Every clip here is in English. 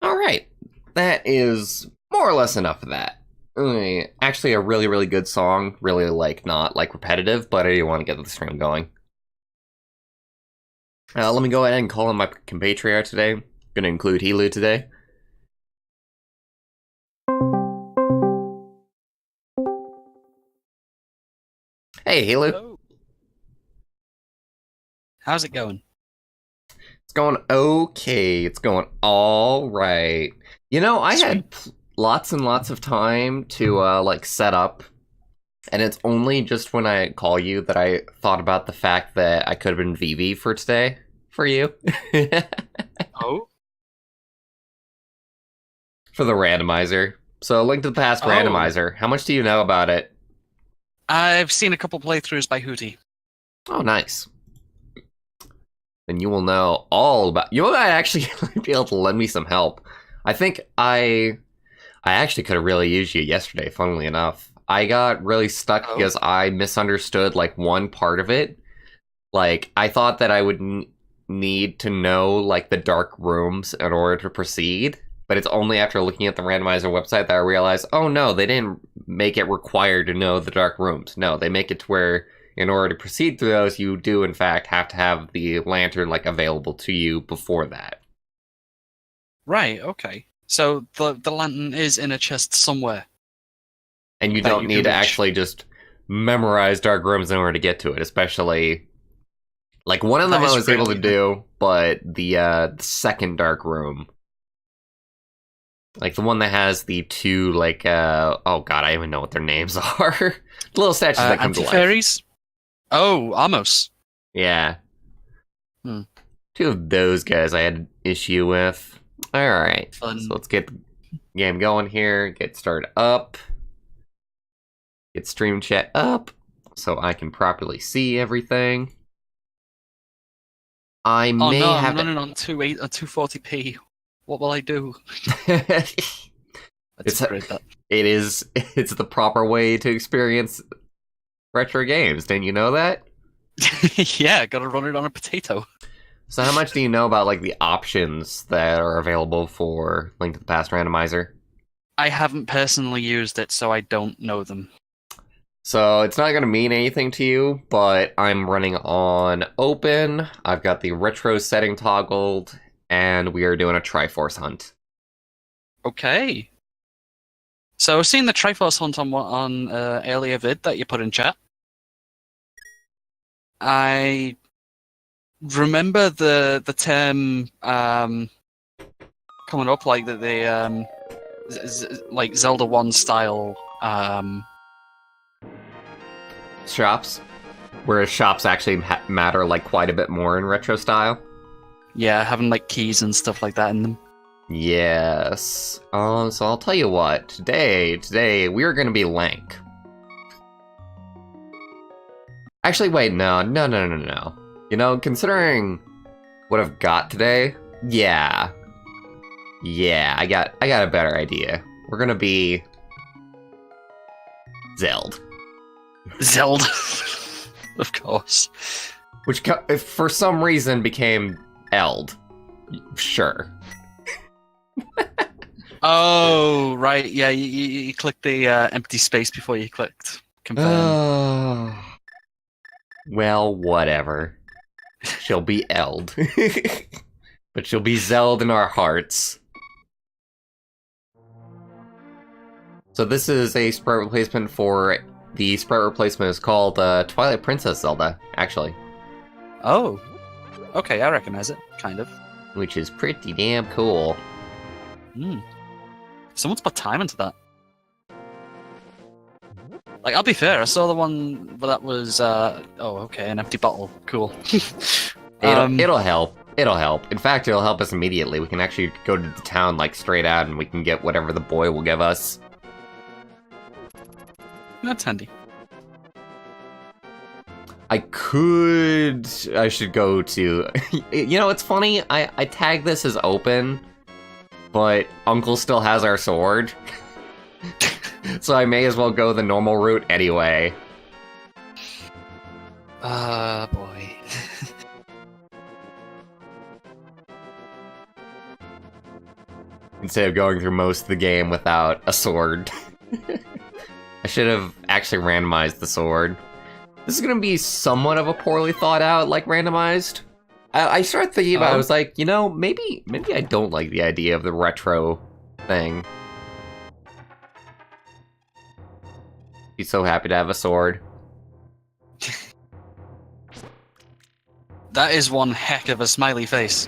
Alright, that is more or less enough of that. Actually, a really, really good song. Really, not repetitive, but I do want to get the stream going. Let me go ahead and call in my compatriot today. Gonna include Helu today. Hey, Helu. Hello. How's it going? It's going okay. It's going all right. You know, I had lots and lots of time to set up, and it's only just when I call you that I thought about the fact that I could have been VV for today for you. Oh? For the randomizer. So, Link to the Past randomizer. How much do you know about it? I've seen a couple playthroughs by Hootie. Oh, nice. Then you will know all about. You might actually be able to lend me some help. I think I actually could have really used you yesterday. Funnily enough, I got really stuck because I misunderstood one part of it. I thought that I would need to know the dark rooms in order to proceed. But it's only after looking at the randomizer website that I realized, oh no, they didn't make it required to know the dark rooms. No, they make it to where, in order to proceed through those, you do in fact have to have the lantern available to you before that. Right, okay. So the lantern is in a chest somewhere. And you don't need to actually just memorize dark rooms in order to get to it, especially... one of them I was able to do, but the second dark room... the one that has the two, oh god, I don't even know what their names are. The little statues that come to life. Anti-fairies? Oh, Amos. Yeah. Two of those guys I had an issue with. Alright, so let's get the game going here. Get started up. Get stream chat up, so I can properly see everything. I may have... I'm running on 240p. What will I do? It's the proper way to experience retro games. Didn't you know that? Yeah, gotta run it on a potato. So how much do you know about the options that are available for Link to the Past randomizer? I haven't personally used it, so I don't know them. So it's not going to mean anything to you, but I'm running on open. I've got the retro setting toggled, and we are doing a Triforce hunt. Okay. So I've seen the Triforce hunt on earlier vid that you put in chat. I remember the term coming up the Zelda 1 style shops, whereas shops actually matter quite a bit more in retro style. Yeah, having keys and stuff like that in them. Yes. So I'll tell you what. Today we are going to be Link. Actually, wait, no. You know, considering what I've got today, yeah, I got a better idea. We're gonna be Zelda. Zelda, of course. Which, if for some reason, became Eld. Sure. Oh, right. Yeah, you clicked the empty space before you clicked confirm. Well, whatever. She'll be Eld. But she'll be Zelda in our hearts. So this is a sprite replacement for... The sprite replacement is called Twilight Princess Zelda, actually. Oh. Okay, I recognize it, kind of. Which is pretty damn cool. Someone's put time into that. I'll be fair, I saw the one that was, oh, okay, an empty bottle. Cool. It'll help. It'll help. In fact, it'll help us immediately. We can actually go to the town, straight out, and we can get whatever the boy will give us. That's handy. I should go to... You know, it's funny, I tag this as open, but Uncle still has our sword. So I may as well go the normal route anyway. Boy. instead of going through most of the game without a sword. I should have actually randomized the sword. This is gonna be somewhat of a poorly thought out, like, randomized. I started thinking about it, I was like, you know, maybe I don't like the idea of the retro thing. He's so happy to have a sword. That is one heck of a smiley face.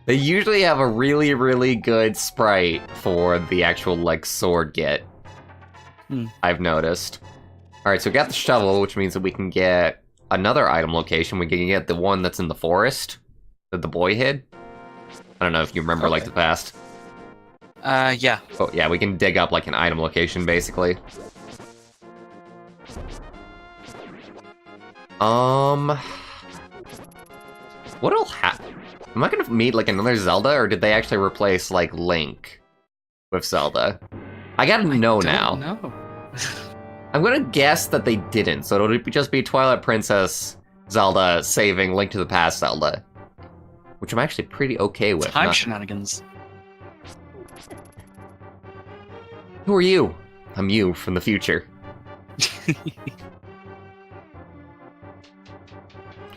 They usually have a really, really good sprite for the actual, like, sword get. I've noticed. Alright, so we got the shovel, which means that we can get another item location. We can get the one that's in the forest that the boy hid. I don't know if you remember, like, the past. Yeah. Oh, yeah, we can dig up, like, an item location, basically. What'll happen? Am I gonna meet, like, another Zelda, or did they actually replace, like, Link with Zelda? I gotta know now. No. I'm gonna guess that they didn't, so it'll just be Twilight Princess Zelda saving Link to the Past Zelda. Which I'm actually pretty okay with. Time shenanigans. Who are you? I'm you from the future.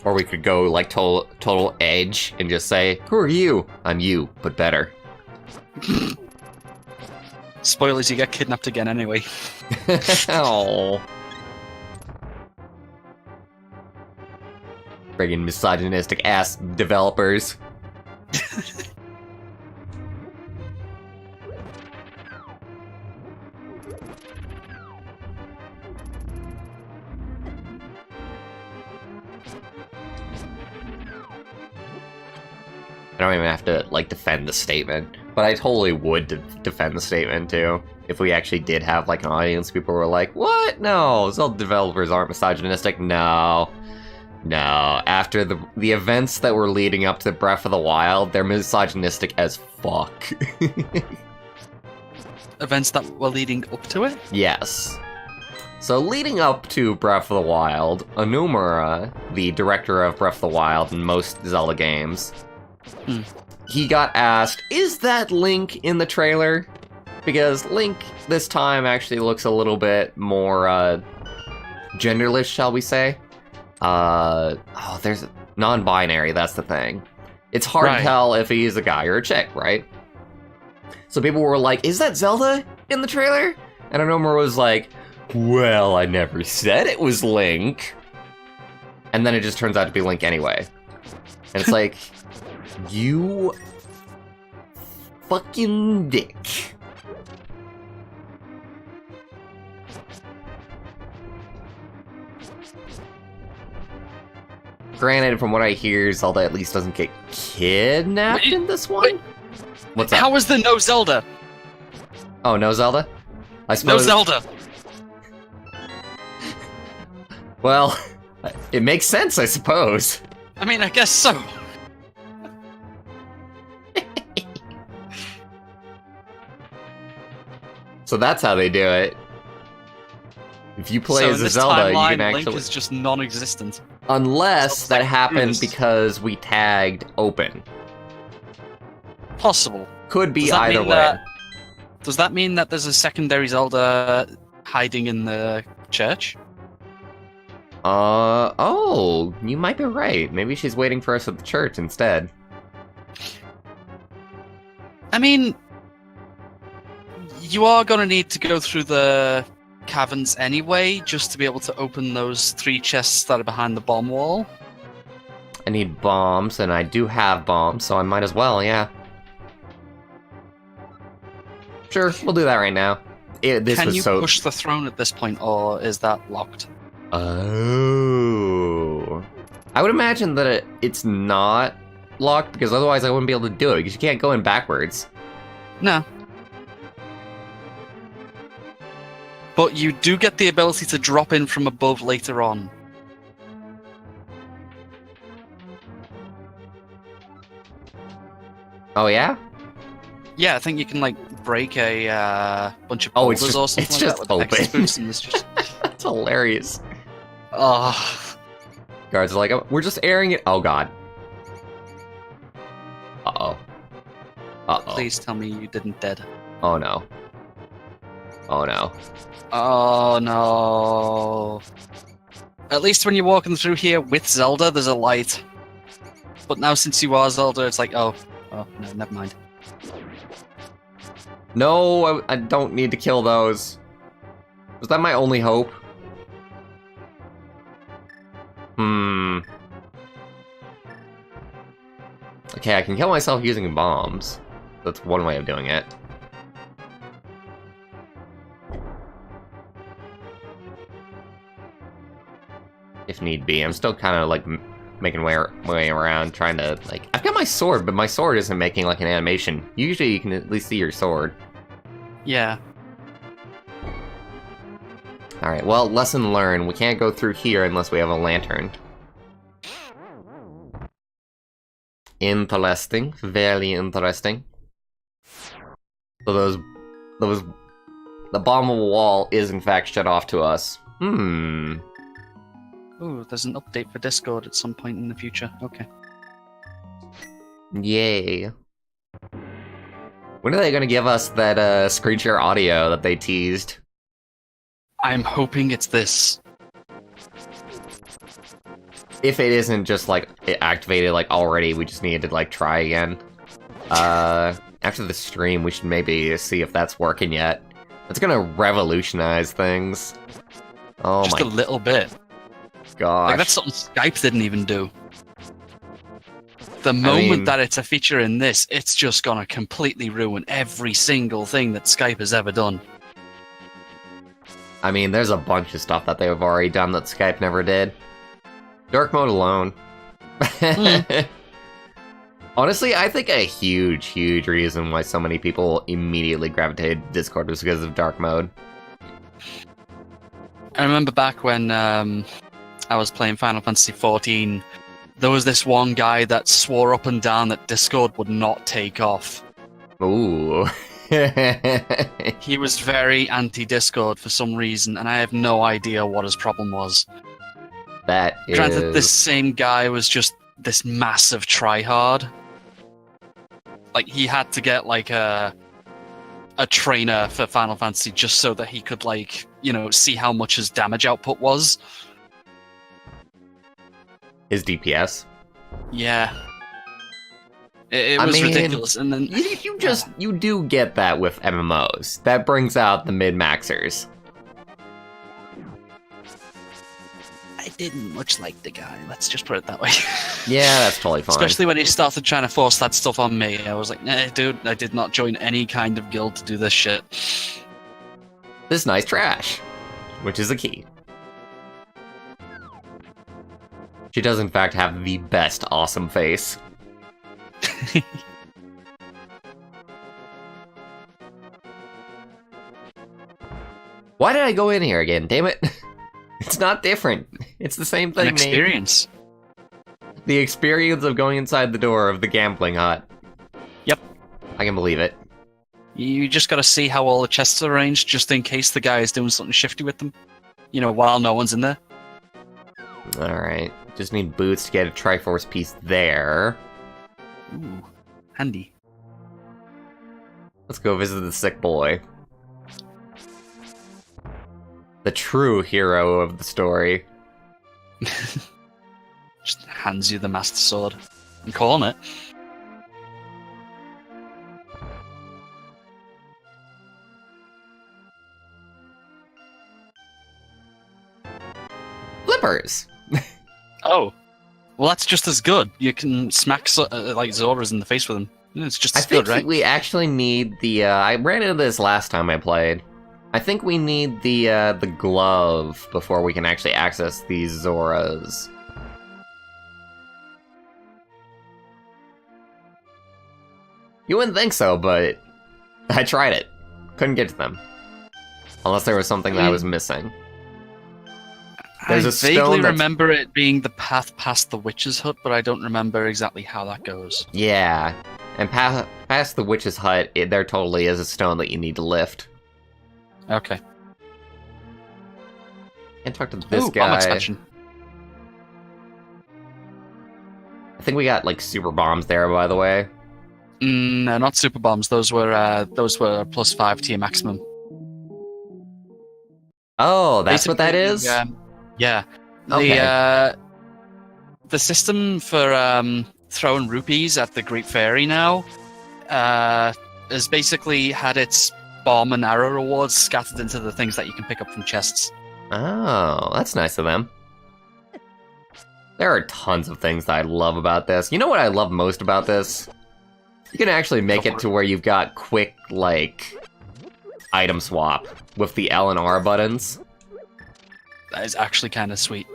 Or we could go, like, total edge and just say, who are you? I'm you, but better. Spoilers, you get kidnapped again anyway. Oh. Friggin' misogynistic ass developers. I don't even have to, like, defend the statement. But I totally would defend the statement, too. If we actually did have, like, an audience, people were like, what? No, Zelda developers aren't misogynistic. No. No. After the events that were leading up to Breath of the Wild, they're misogynistic as fuck. Events that were leading up to it? Yes. So leading up to Breath of the Wild, Onumura, the director of Breath of the Wild and most Zelda games, he got asked, is that Link in the trailer? Because Link, this time, actually looks a little bit more, genderless, shall we say? There's non-binary, that's the thing. It's hard to tell if he's a guy or a chick, right? So people were like, is that Zelda in the trailer? And Onumura was like, well, I never said it was Link. And then it just turns out to be Link anyway. And it's like, you fucking dick. Granted, from what I hear, Zelda at least doesn't get kidnapped in this one. What's up? How was there no Zelda? Oh, no Zelda? I suppose. No Zelda! Well, it makes sense, I suppose. I mean, I guess so. So that's how they do it. If you play as a Zelda, you can actually... Link is just non-existent. Unless that happened because we tagged open. Possible. Could be either way. Does that mean that there's a secondary Zelda hiding in the church? Oh, you might be right. Maybe she's waiting for us at the church instead. I mean, you are gonna need to go through the caverns anyway, just to be able to open those 3 chests that are behind the bomb wall. I need bombs, and I do have bombs, so I might as well, yeah. Sure, we'll do that right now. Can you push the throne at this point, or is that locked? Oh. I would imagine that it's not locked, because otherwise I wouldn't be able to do it, because you can't go in backwards. No. But you do get the ability to drop in from above later on. Oh, yeah? Yeah, I think you can, like, break a bunch of boulders or something it's just like that with open. boost, and it's just... That's hilarious. Oh. Guards are like, oh, we're just airing it. Oh, God. Uh-oh. Uh-oh. Please tell me you didn't dead. Oh no. Oh no. Oh no. At least when you're walking through here with Zelda, there's a light. But now since you are Zelda, it's like, oh no, never mind. No, I don't need to kill those. Was that my only hope? Okay, I can kill myself using bombs. That's one way of doing it. If need be. I'm still kind of like making way around, trying to like. I've got my sword, but my sword isn't making like an animation. Usually, you can at least see your sword. Yeah. All right. Well, lesson learned. We can't go through here unless we have a lantern. Interesting. Very interesting. So the bottom of the wall is in fact shut off to us. Ooh, there's an update for Discord at some point in the future. Okay. Yay. When are they gonna give us that screen share audio that they teased? I'm hoping it's this. If it isn't just like it activated like already, we just needed to like try again. After the stream, we should maybe see if that's working yet. It's gonna revolutionize things. Oh Just my a little bit. gosh. Like, that's something Skype didn't even do. The moment that it's a feature in this, it's just gonna completely ruin every single thing that Skype has ever done. I mean, there's a bunch of stuff that they've already done that Skype never did. Dark mode alone. Honestly, I think a huge reason why so many people immediately gravitated to Discord was because of dark mode. I remember back when I was playing Final Fantasy XIV, there was this one guy that swore up and down that Discord would not take off. Ooh. He was very anti-Discord for some reason, and I have no idea what his problem was. That is... Granted, this same guy was just this massive tryhard. Like, he had to get, like, a trainer for Final Fantasy just so that he could, like, you know, see how much his damage output was. His DPS? Yeah. It was ridiculous, and then... You do get that with MMOs. That brings out the min-maxers. I didn't much like the guy, let's just put it that way. Yeah, that's totally fine. Especially when he started trying to force that stuff on me. I was like, nah, dude, I did not join any kind of guild to do this shit. This nice trash. Which is the key. She does in fact have the best awesome face. Why did I go in here again? Damn it. It's not different. It's the same thing, An experience. Nate. The experience of going inside the door of the gambling hut. Yep. I can believe it. You just gotta see how all the chests are arranged, just in case the guy is doing something shifty with them. You know, while no one's in there. Alright. Just need boots to get a Triforce piece there. Ooh, handy. Let's go visit the sick boy. The true hero of the story. Just hands you the Master Sword. I'm calling it. Flippers! Oh. Well, that's just as good. You can smack like Zoras in the face with them. It's just as good, right? We actually need the, I ran into this last time I played. I think we need the glove before we can actually access these Zoras. You wouldn't think so, but I tried it. Couldn't get to them. Unless there was something that I was missing. There's I a stone vaguely that's- remember it being the path past the witch's hut, but I don't remember exactly how that goes. Yeah. And past the witch's hut, there totally is a stone that you need to lift. Okay. And talk to this Ooh, guy. bomb expansion. I think we got, like, super bombs there, by the way. No, not super bombs. Those were +5 to your maximum. Oh, that's what that is? Yeah. Okay. The system for throwing rupees at the Great Fairy now has basically had its bomb and arrow rewards scattered into the things that you can pick up from chests. Oh, that's nice of them. There are tons of things that I love about this. You know what I love most about this? You can actually make it to where you've got quick, like, item swap with the L and R buttons. That is actually kind of sweet.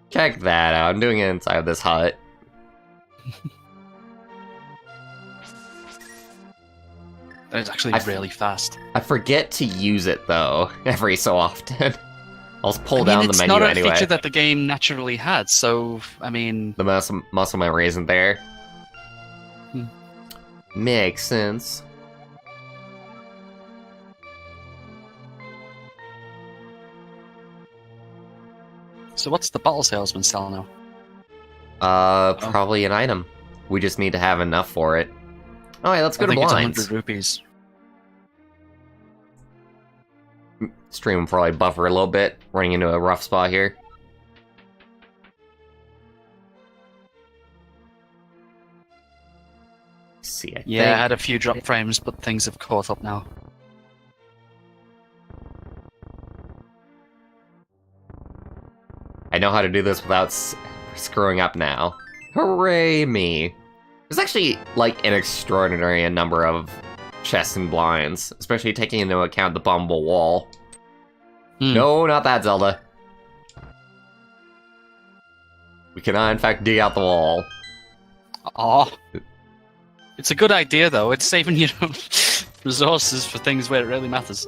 Check that out. I'm doing it inside of this hut. That is actually really fast. I forget to use it, though, every so often. I'll just pull down the menu anyway. It's not a feature that the game naturally had, so, I mean... The muscle memory isn't there. Makes sense. So what's the bottle salesman selling now? Probably an item. We just need to have enough for it. Alright, let's go to blinds. It's 100 rupees. Stream will probably buffer a little bit, running into a rough spot here. See, I had a few drop frames, but things have caught up now. I know how to do this without screwing up now. Hooray me! There's actually, like, an extraordinary number of chests and blinds, especially taking into account the bombable wall. No, not that, Zelda. We cannot, in fact, dig out the wall. Aw. It's a good idea, though. It's saving you resources for things where it really matters.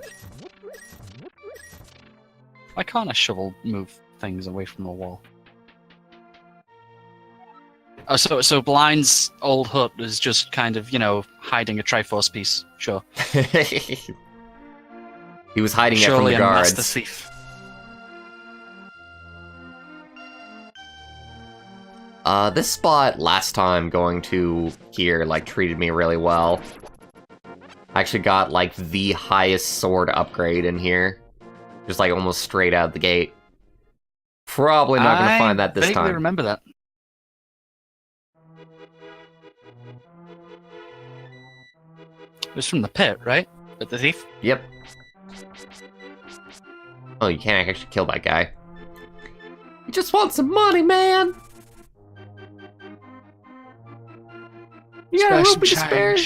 Why can't a shovel move things away from the wall? Oh, so Blind's old hut is just kind of, hiding a Triforce piece. Sure. He was hiding it from Surely the a guards. master thief. This spot last time going to here, like, treated me really well. I actually got, like, the highest sword upgrade in here. Just, like, almost straight out the gate. Probably not gonna find that this time. I vaguely remember that. It was from the pit, right? With the thief? Yep. Oh, you can't actually kill that guy. You just want some money, man! You got a rupee to spare?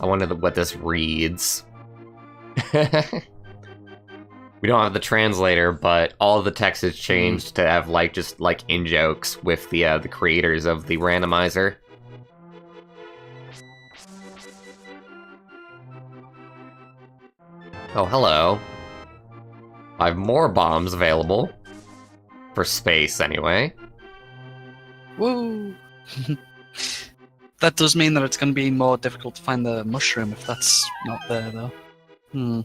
I wonder what this reads. We don't have the translator, but all of the text is changed to have just in-jokes with the creators of the randomizer. Oh, hello. I have more bombs available. For space, anyway. Woo! That does mean that it's going to be more difficult to find the mushroom if that's not there, though.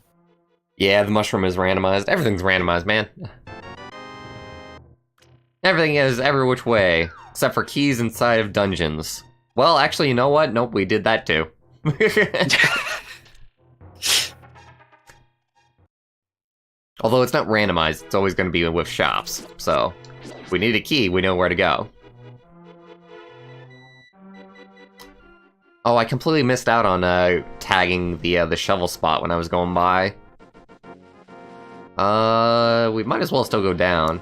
Yeah, the mushroom is randomized. Everything's randomized, man. Everything is every which way, except for keys inside of dungeons. Well, actually, you know what? Nope, we did that too. Although it's not randomized, it's always going to be with shops. So, if we need a key, we know where to go. Oh, I completely missed out on tagging the shovel spot when I was going by. We might as well still go down.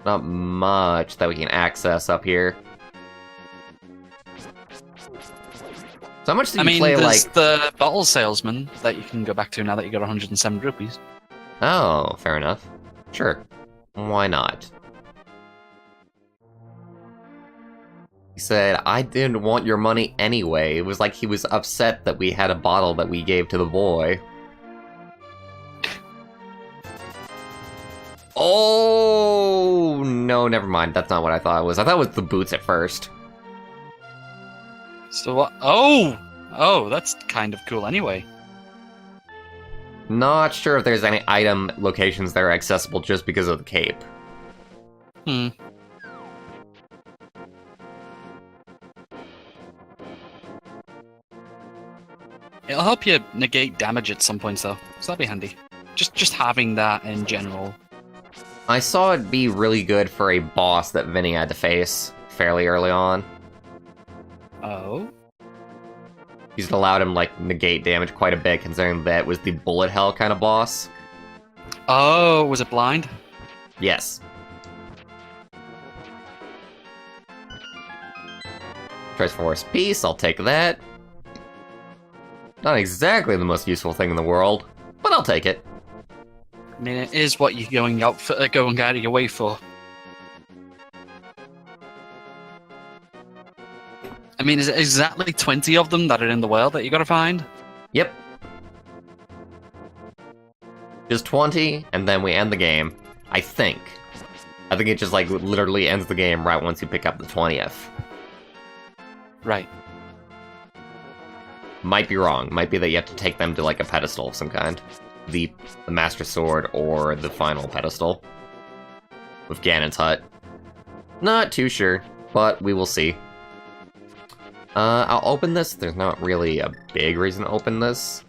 Not much that we can access up here. So how much did you play, there's the bottle salesman that you can go back to now that you got 107 rupees. Oh, fair enough. Sure. Why not? He said, I didn't want your money anyway. It was like he was upset that we had a bottle that we gave to the boy. Oh, no, never mind. That's not what I thought it was. I thought it was the boots at first. So what? Oh! Oh, that's kind of cool anyway. Not sure if there's any item locations that are accessible just because of the cape. Hmm. It'll help you negate damage at some points, though, so that'd be handy. Just having that in general. I saw it be really good for a boss that Vinny had to face fairly early on. Oh? Because it allowed him, like, negate damage quite a bit, considering that was the bullet hell kind of boss. Oh, was it blind? Yes. Triforce Piece, I'll take that. Not exactly the most useful thing in the world, but I'll take it. I mean, it is what you're going out of your way for. I mean, is it exactly 20 of them that are in the world that you gotta find? Yep. Just 20, and then we end the game. I think. I think it just, like, literally ends the game right once you pick up the 20th. Right. Might be wrong. Might be that you have to take them to, like, a pedestal of some kind. The Master Sword or the final pedestal. With Ganon's hut. Not too sure, but we will see. I'll open this. There's not really a big reason to open this.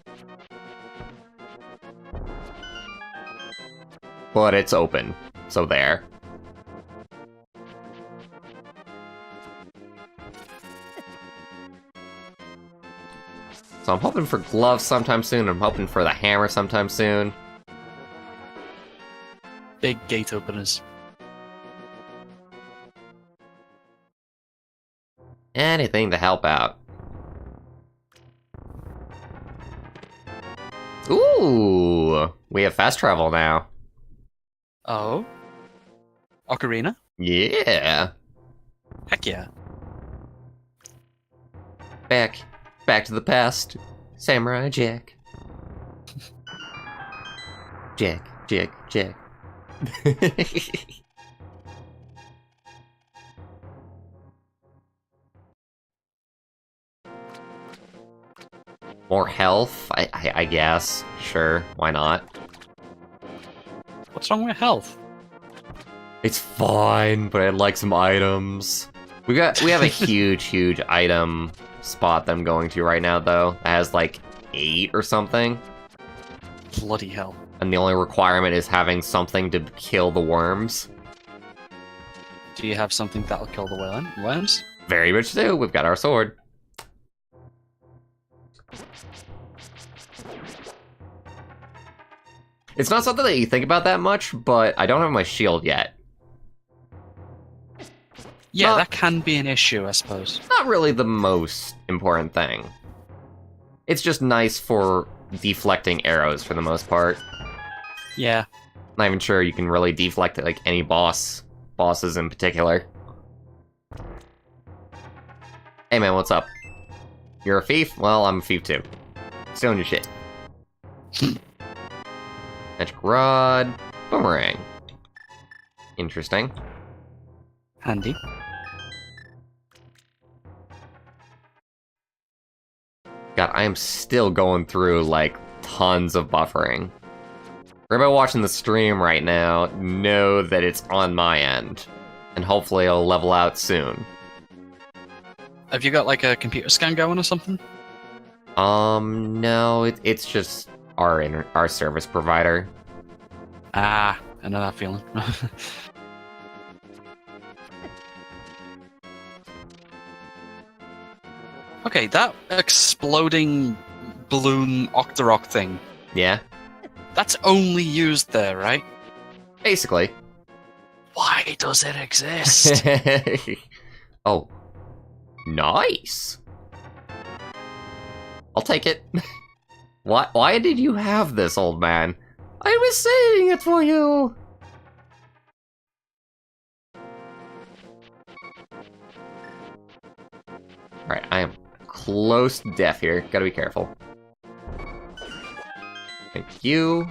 But it's open, so there. So I'm hoping for gloves sometime soon. I'm hoping for the hammer sometime soon. Big gate openers. Anything to help out. Ooh, we have fast travel now. Oh? Ocarina? Yeah. Heck yeah. Back to the past. Samurai Jack. Jack. More health, I guess. Sure, why not? What's wrong with health? It's fine, but I'd like some items. We have a huge item spot that I'm going to right now, though. That has like 8 or something. Bloody hell. And the only requirement is having something to kill the worms. Do you have something that'll kill the worms? Very much so. We've got our sword. It's not something that you think about that much, but I don't have my shield yet. Yeah, that can be an issue, I suppose. Not really the most important thing. It's just nice for deflecting arrows for the most part. Yeah. Not even sure you can really deflect like any bosses in particular. Hey man, what's up? You're a thief? Well, I'm a thief too. Stealing your shit. Magic rod, boomerang. Interesting. Handy. God, I am still going through, like, tons of buffering. Everybody watching the stream right now know that it's on my end. And hopefully it'll level out soon. Have you got, like, a computer scan going or something? No, it's just our service provider. Ah, I know that feeling. Okay, that exploding balloon Octorok thing. Yeah? That's only used there, right? Basically. Why does it exist? Oh. Nice! I'll take it. Why did you have this, old man? I was saying it for you! Alright, I am close to death here. Gotta be careful. Thank you.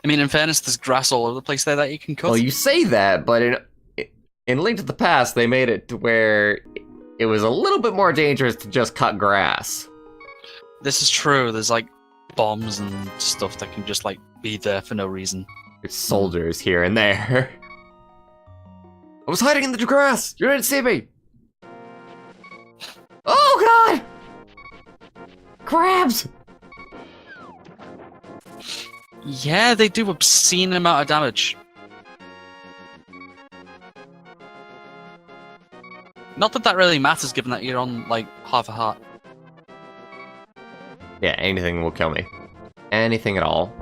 I mean, in fairness, there's grass all over the place there that you can cut. Well, you say that, but in Link to the Past, they made it to where it was a little bit more dangerous to just cut grass. This is true. There's like bombs and stuff that can just like be there for no reason. There's soldiers here and there. I was hiding in the grass. You didn't see me. Oh god! Crabs! Yeah, they do obscene amount of damage. Not that that really matters, given that you're on like half a heart. Yeah, anything will kill me. Anything at all.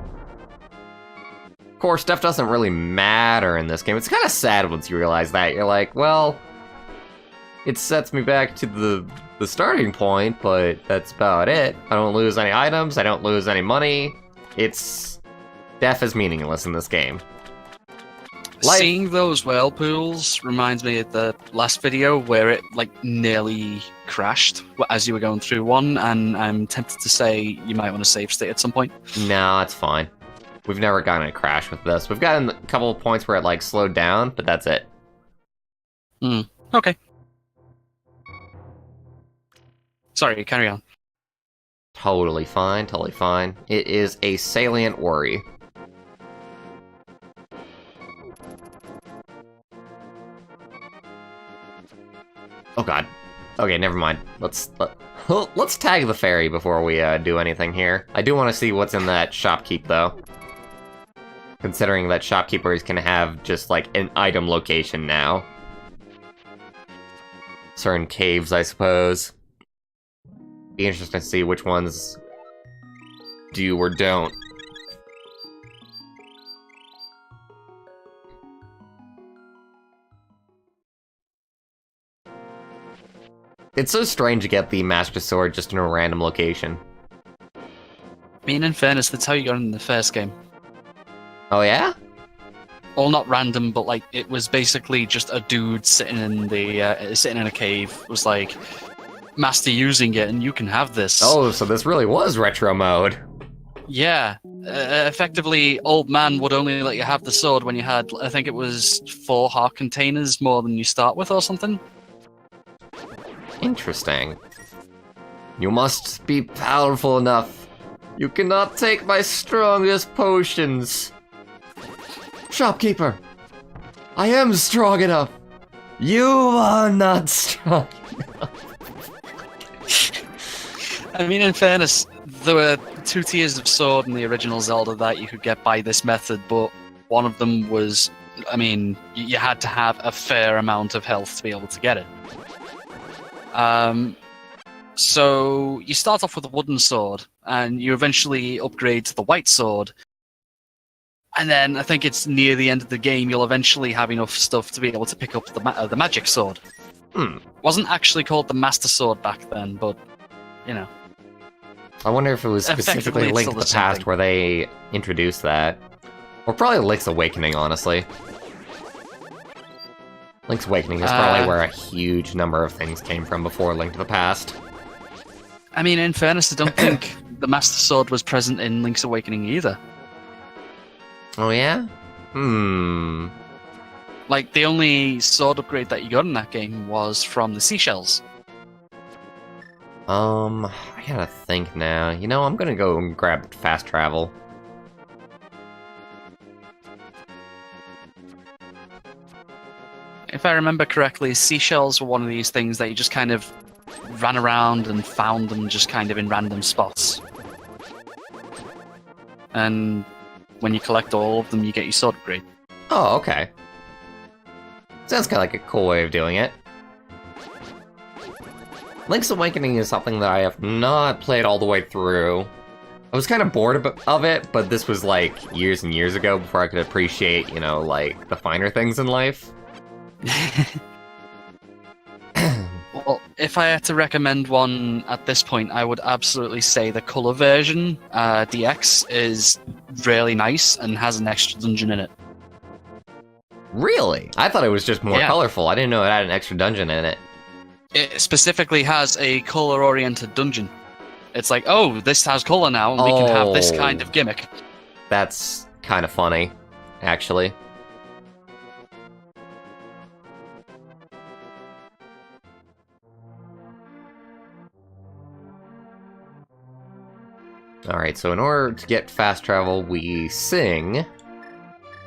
Of course, stuff doesn't really matter in this game. It's kind of sad once you realize that. You're like, well, it sets me back to the starting point, but that's about it. I don't lose any items, I don't lose any money. Death is meaningless in this game. Seeing those whale pools reminds me of the last video where it like nearly crashed as you were going through one, and I'm tempted to say you might want to save state at some point. No, it's fine. We've never gotten a crash with this. We've gotten a couple of points where it like slowed down, but that's it. Okay. Sorry, carry on. Totally fine, totally fine. It is a salient worry. Oh god. Okay, never mind. Let's tag the ferry before we do anything here. I do want to see what's in that shopkeep, though. Considering that shopkeepers can have just, like, an item location now. Certain caves, I suppose. Be interesting to see which ones do or don't. It's so strange to get the Master Sword just in a random location. I mean, in fairness, that's how you got in the first game. Oh yeah? Well, not random, but like it was basically just a dude sitting in a cave. It was like, Master using it, and you can have this. Oh, so this really was retro mode. Yeah. Effectively, old man would only let you have the sword when you had, I think it was 4 heart containers more than you start with or something. Interesting. You must be powerful enough. You cannot take my strongest potions. Shopkeeper, I am strong enough. You are not strong enough. I mean, in fairness, there were 2 tiers of sword in the original Zelda that you could get by this method, but one of them was, I mean, you had to have a fair amount of health to be able to get it. So you start off with a wooden sword, and you eventually upgrade to the white sword. And then I think it's near the end of the game, you'll eventually have enough stuff to be able to pick up the magic sword. Wasn't actually called the Master Sword back then, but, you know. I wonder if it was specifically Link to the Past where they introduced that. Or probably Link's Awakening, honestly. Link's Awakening is probably where a huge number of things came from before Link to the Past. I mean, in fairness, I don't think the Master Sword was present in Link's Awakening either. Oh yeah? Like, the only sword upgrade that you got in that game was from the seashells. I gotta think now. You know, I'm gonna go and grab fast travel. If I remember correctly, seashells were one of these things that you just kind of ran around and found them just kind of in random spots. And when you collect all of them, you get your sword upgrade. Oh, okay. Sounds kind of like a cool way of doing it. Link's Awakening is something that I have not played all the way through. I was kind of bored of it, but this was like years and years ago before I could appreciate, you know, like the finer things in life. Well, if I had to recommend one at this point, I would absolutely say the color version, DX, is really nice and has an extra dungeon in it. Really? I thought it was just more colorful. I didn't know it had an extra dungeon in it. It specifically has a color-oriented dungeon. It's like, oh, this has color now, and we can have this kind of gimmick. That's kind of funny, actually. Alright, so in order to get fast travel, we sing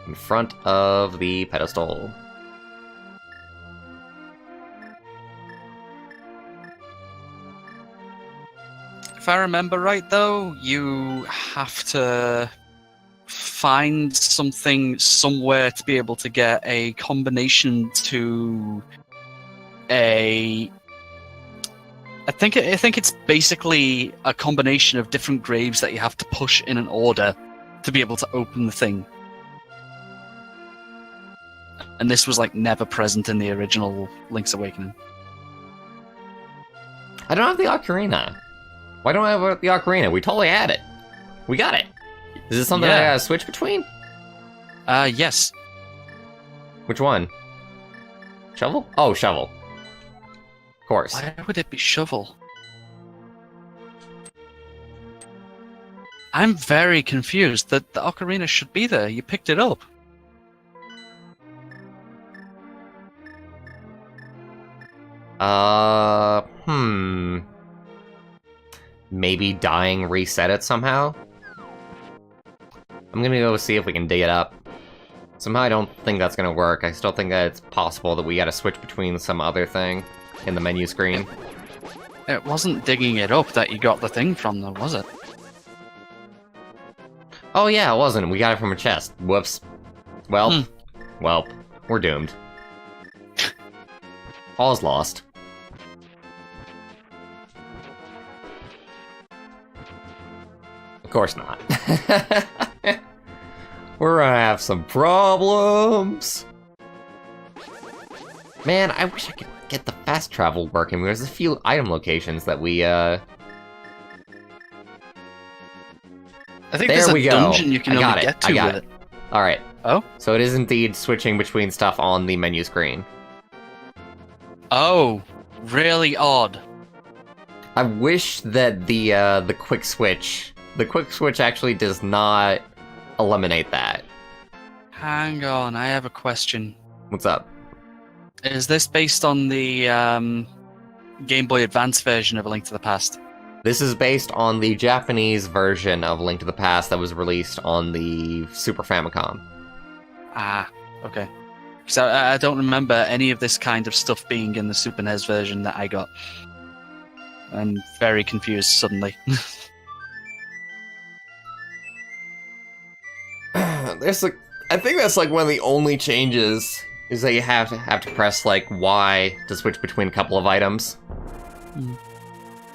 in front of the pedestal. If I remember right, though, you have to find something somewhere to be able to get a combination to a... I think it's basically a combination of different graves that you have to push in an order to be able to open the thing. And this was like never present in the original Link's Awakening. I don't have the ocarina. Why don't I have the ocarina? We totally had it. We got it. Is this something I gotta switch between? Yes. Which one? Shovel? Oh, shovel. Of course. Why would it be shovel? I'm very confused that the ocarina should be there. You picked it up. Maybe dying reset it somehow? I'm gonna go see if we can dig it up. Somehow I don't think that's gonna work. I still think that it's possible that we gotta switch between some other thing in the menu screen. It wasn't digging it up that you got the thing from, though, was it? Oh yeah, it wasn't. We got it from a chest. Whoops. Well, we're doomed. All's lost. Of course not. We're gonna have some problems. Man, I wish I could get the fast travel working. There's a few item locations that we, I think there there's we a go. dungeon you can I got only it. get to I got with it. it. Alright. Oh? So it is indeed switching between stuff on the menu screen. Oh, really odd. I wish that the quick switch actually does not eliminate that. Hang on, I have a question. What's up? Is this based on the Game Boy Advance version of A Link to the Past? This is based on the Japanese version of Link to the Past that was released on the Super Famicom. Ah, okay. Because I don't remember any of this kind of stuff being in the Super NES version that I got. I'm very confused suddenly. I think that's like one of the only changes is that you have to press like Y to switch between a couple of items.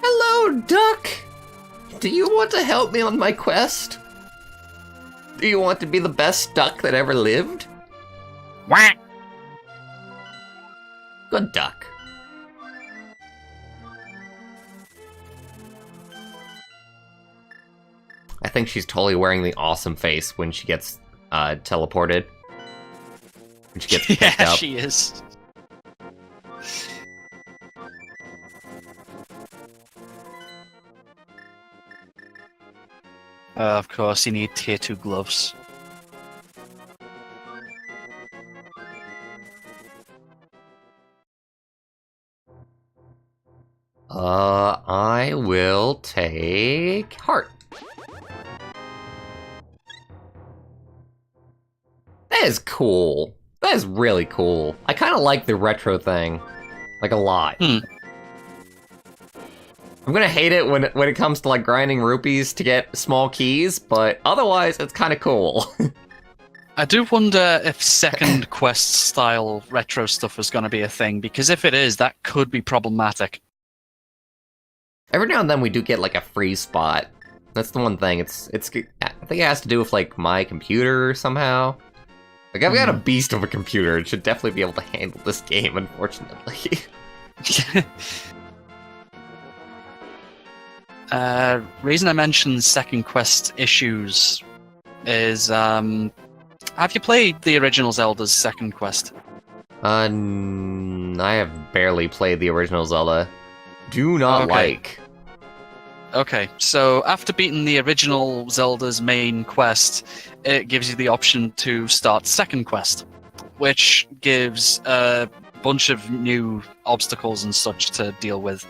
Hello, duck! Do you want to help me on my quest? Do you want to be the best duck that ever lived? Whack! Good duck. I think she's totally wearing the awesome face when she gets teleported. When she gets picked Yeah, up. she is. Of course, you need tier 2 gloves. I will take heart. That is cool. That is really cool. I kind of like the retro thing, like a lot. I'm gonna hate it when it comes to like grinding rupees to get small keys, but otherwise it's kind of cool. I do wonder if second quest style retro stuff is going to be a thing, because if it is, that could be problematic. Every now and then we do get like a free spot. That's the one thing. I think it has to do with like my computer somehow. Like I've got a beast of a computer. It should definitely be able to handle this game, unfortunately. Reason I mentioned second quest issues is, have you played the original Zelda's second quest? I have barely played the original Zelda. Do not like. Okay, so after beating the original Zelda's main quest, it gives you the option to start second quest, which gives a bunch of new obstacles and such to deal with,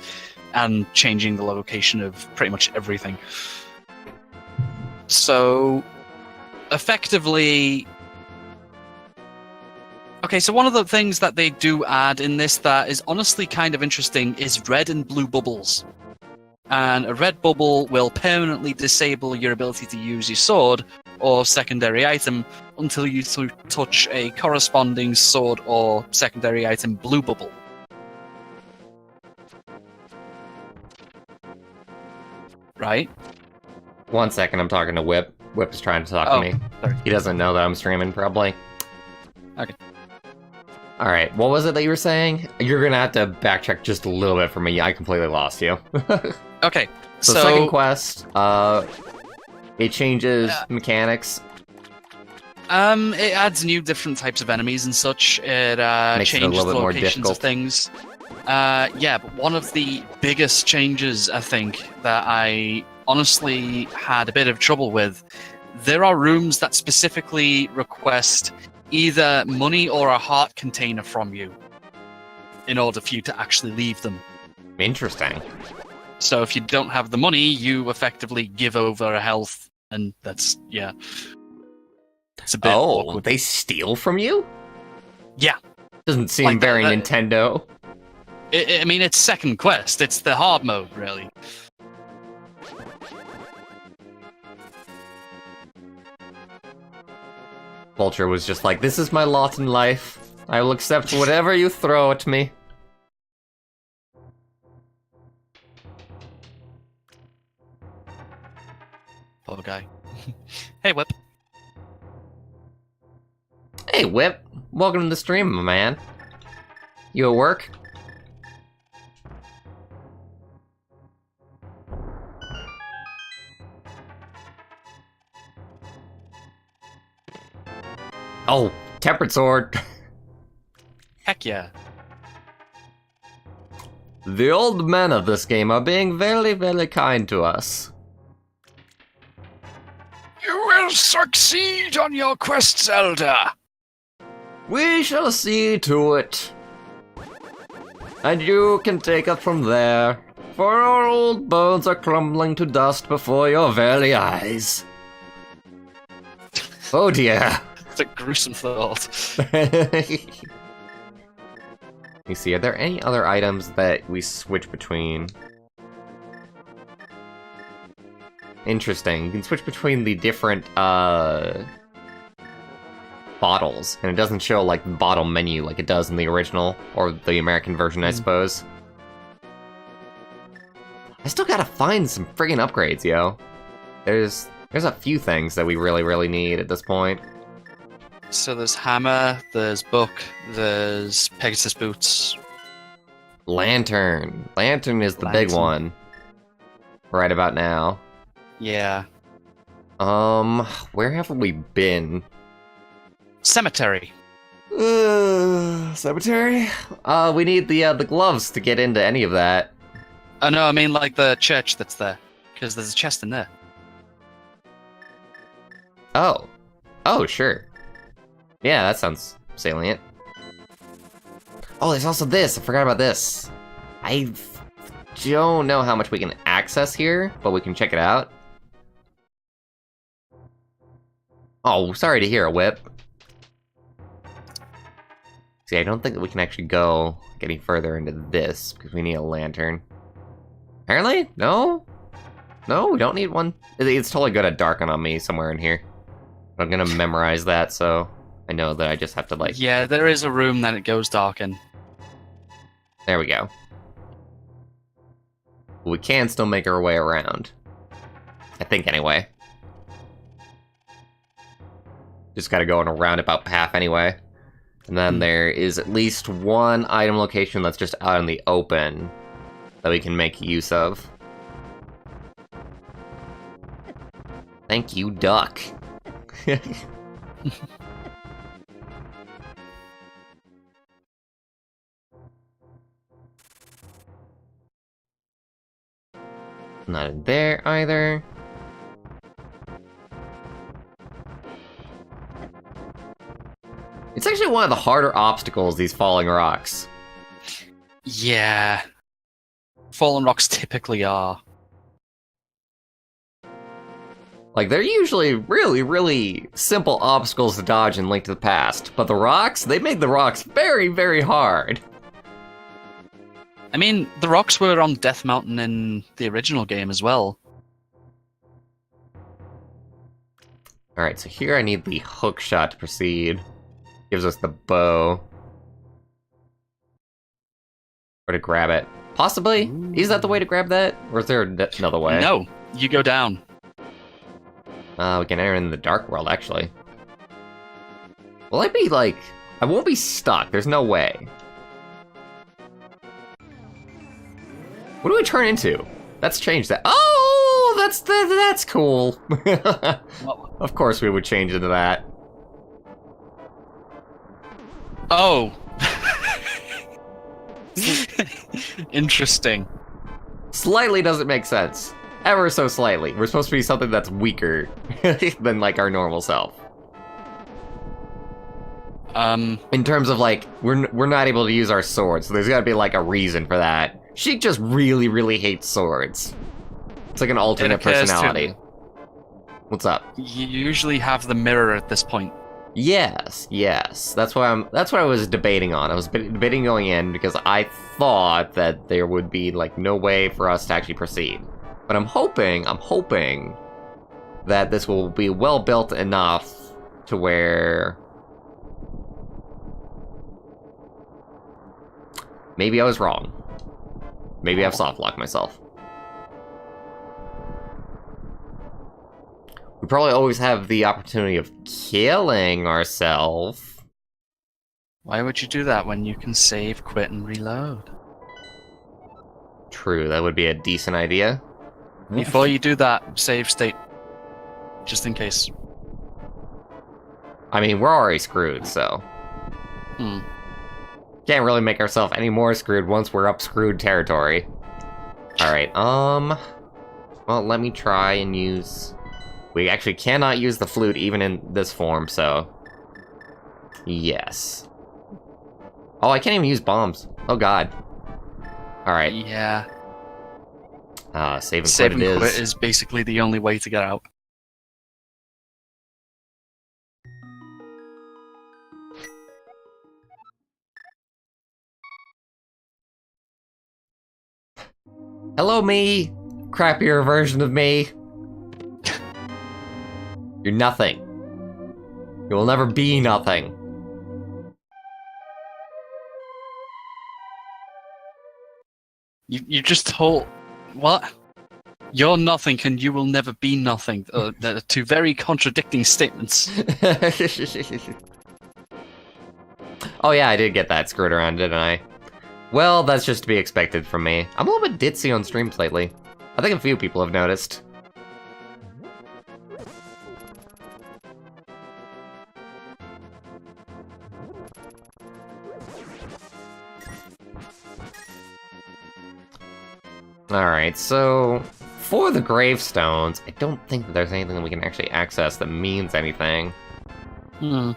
and changing the location of pretty much everything. So, effectively... Okay, so one of the things that they do add in this that is honestly kind of interesting is red and blue bubbles. And a red bubble will permanently disable your ability to use your sword or secondary item until you touch a corresponding sword or secondary item blue bubble. Right? 1 second, I'm talking to Whip. Whip is trying to talk to me. Sorry. He doesn't know that I'm streaming, probably. Okay. Alright, what was it that you were saying? You're gonna have to backtrack just a little bit for me. I completely lost you. Okay, so second quest, it changes mechanics. It adds new different types of enemies and such. It changes the locations of things. Yeah, but one of the biggest changes, I think, that I honestly had a bit of trouble with, there are rooms that specifically request either money or a heart container from you in order for you to actually leave them. Interesting. So if you don't have the money, you effectively give over a health, and that's, yeah. It's a bit awkward. They steal from you? Yeah. Doesn't seem like very Nintendo. I mean, it's second quest. It's the hard mode, really. Vulture was just like, this is my lot in life. I will accept whatever you throw at me. Poor guy. Hey, Whip. Hey, Whip. Welcome to the stream, my man. You at work? Oh, tempered sword. Heck yeah. The old men of this game are being very, very kind to us. You will succeed on your quest, Zelda. We shall see to it. And you can take it from there, for our old bones are crumbling to dust before your very eyes. Oh dear. It's a gruesome thought. You see, are there any other items that we switch between? Interesting. You can switch between the different, bottles, and it doesn't show, like, the bottle menu like it does in the original, or the American version, I suppose. I still gotta find some friggin' upgrades, yo. There's a few things that we really, really need at this point. So there's hammer, there's book, there's Pegasus boots. Lantern. Lantern is the big one. Right about now. Yeah. Where have we been? Cemetery. Cemetery? We need the gloves to get into any of that. Oh no, I mean like the church that's there. Because there's a chest in there. Oh. Oh, sure. Yeah, that sounds salient. Oh, there's also this. I forgot about this. I don't know how much we can access here, but we can check it out. Oh, sorry to hear, Whip. See, I don't think that we can actually go any further into this, because we need a lantern. Apparently? No? No, we don't need one. It's totally good at darken on me somewhere in here. I'm gonna memorize that, so I know that I just have to, like... Yeah, there is a room that it goes dark in. There we go. We can still make our way around. I think, anyway. Just gotta go on a roundabout path, anyway. And then there is at least one item location that's just out in the open that we can make use of. Thank you, duck. Not in there either. It's actually one of the harder obstacles, these falling rocks. Yeah. Fallen rocks typically are. Like, they're usually really, really simple obstacles to dodge in Link to the Past. But the rocks, they made the rocks very, very hard. I mean, the rocks were on Death Mountain in the original game as well. Alright, so here I need the hook shot to proceed. Gives us the bow. Or to grab it. Possibly? Ooh. Is that the way to grab that? Or is there another way? No, you go down. We can enter in the dark world, actually. Will I be, like... I won't be stuck. There's no way. What do we turn into? Let's change that. Oh! That's cool. Well, Of course we would change into that. oh. Interesting. Slightly doesn't make sense. Ever so slightly. We're supposed to be something that's weaker than, like, our normal self. In terms of, like, we're not able to use our swords, so there's gotta be, like, a reason for that. She just really, really hates swords. It's like an alternate personality. What's up? You usually have the mirror at this point. Yes. That's what I was debating on. I was debating going in because I thought that there would be, like, no way for us to actually proceed. But I'm hoping that this will be well built enough to where maybe I was wrong. Maybe I've soft-locked myself. We probably always have the opportunity of killing ourselves. Why would you do that when you can save, quit, and reload? True, that would be a decent idea. Before you do that, save state. Just in case. I mean, we're already screwed, so... Can't really make ourselves any more screwed once we're up screwed territory. Alright, well, let me try and use... We actually cannot use the flute even in this form, so... Yes. Oh, I can't even use bombs. Oh god. Alright. Yeah. Save and Save quit and it quit is. is basically the only way to get out. Hello, me! Crappier version of me. You're nothing. You will never be nothing. You just told... What? You're nothing and you will never be nothing. They're two very contradicting statements. Oh yeah, I did get that screwed around, didn't I? Well, that's just to be expected from me. I'm a little bit ditzy on streams lately. I think a few people have noticed. Alright, so for the gravestones, I don't think that there's anything that we can actually access that means anything. Hmm.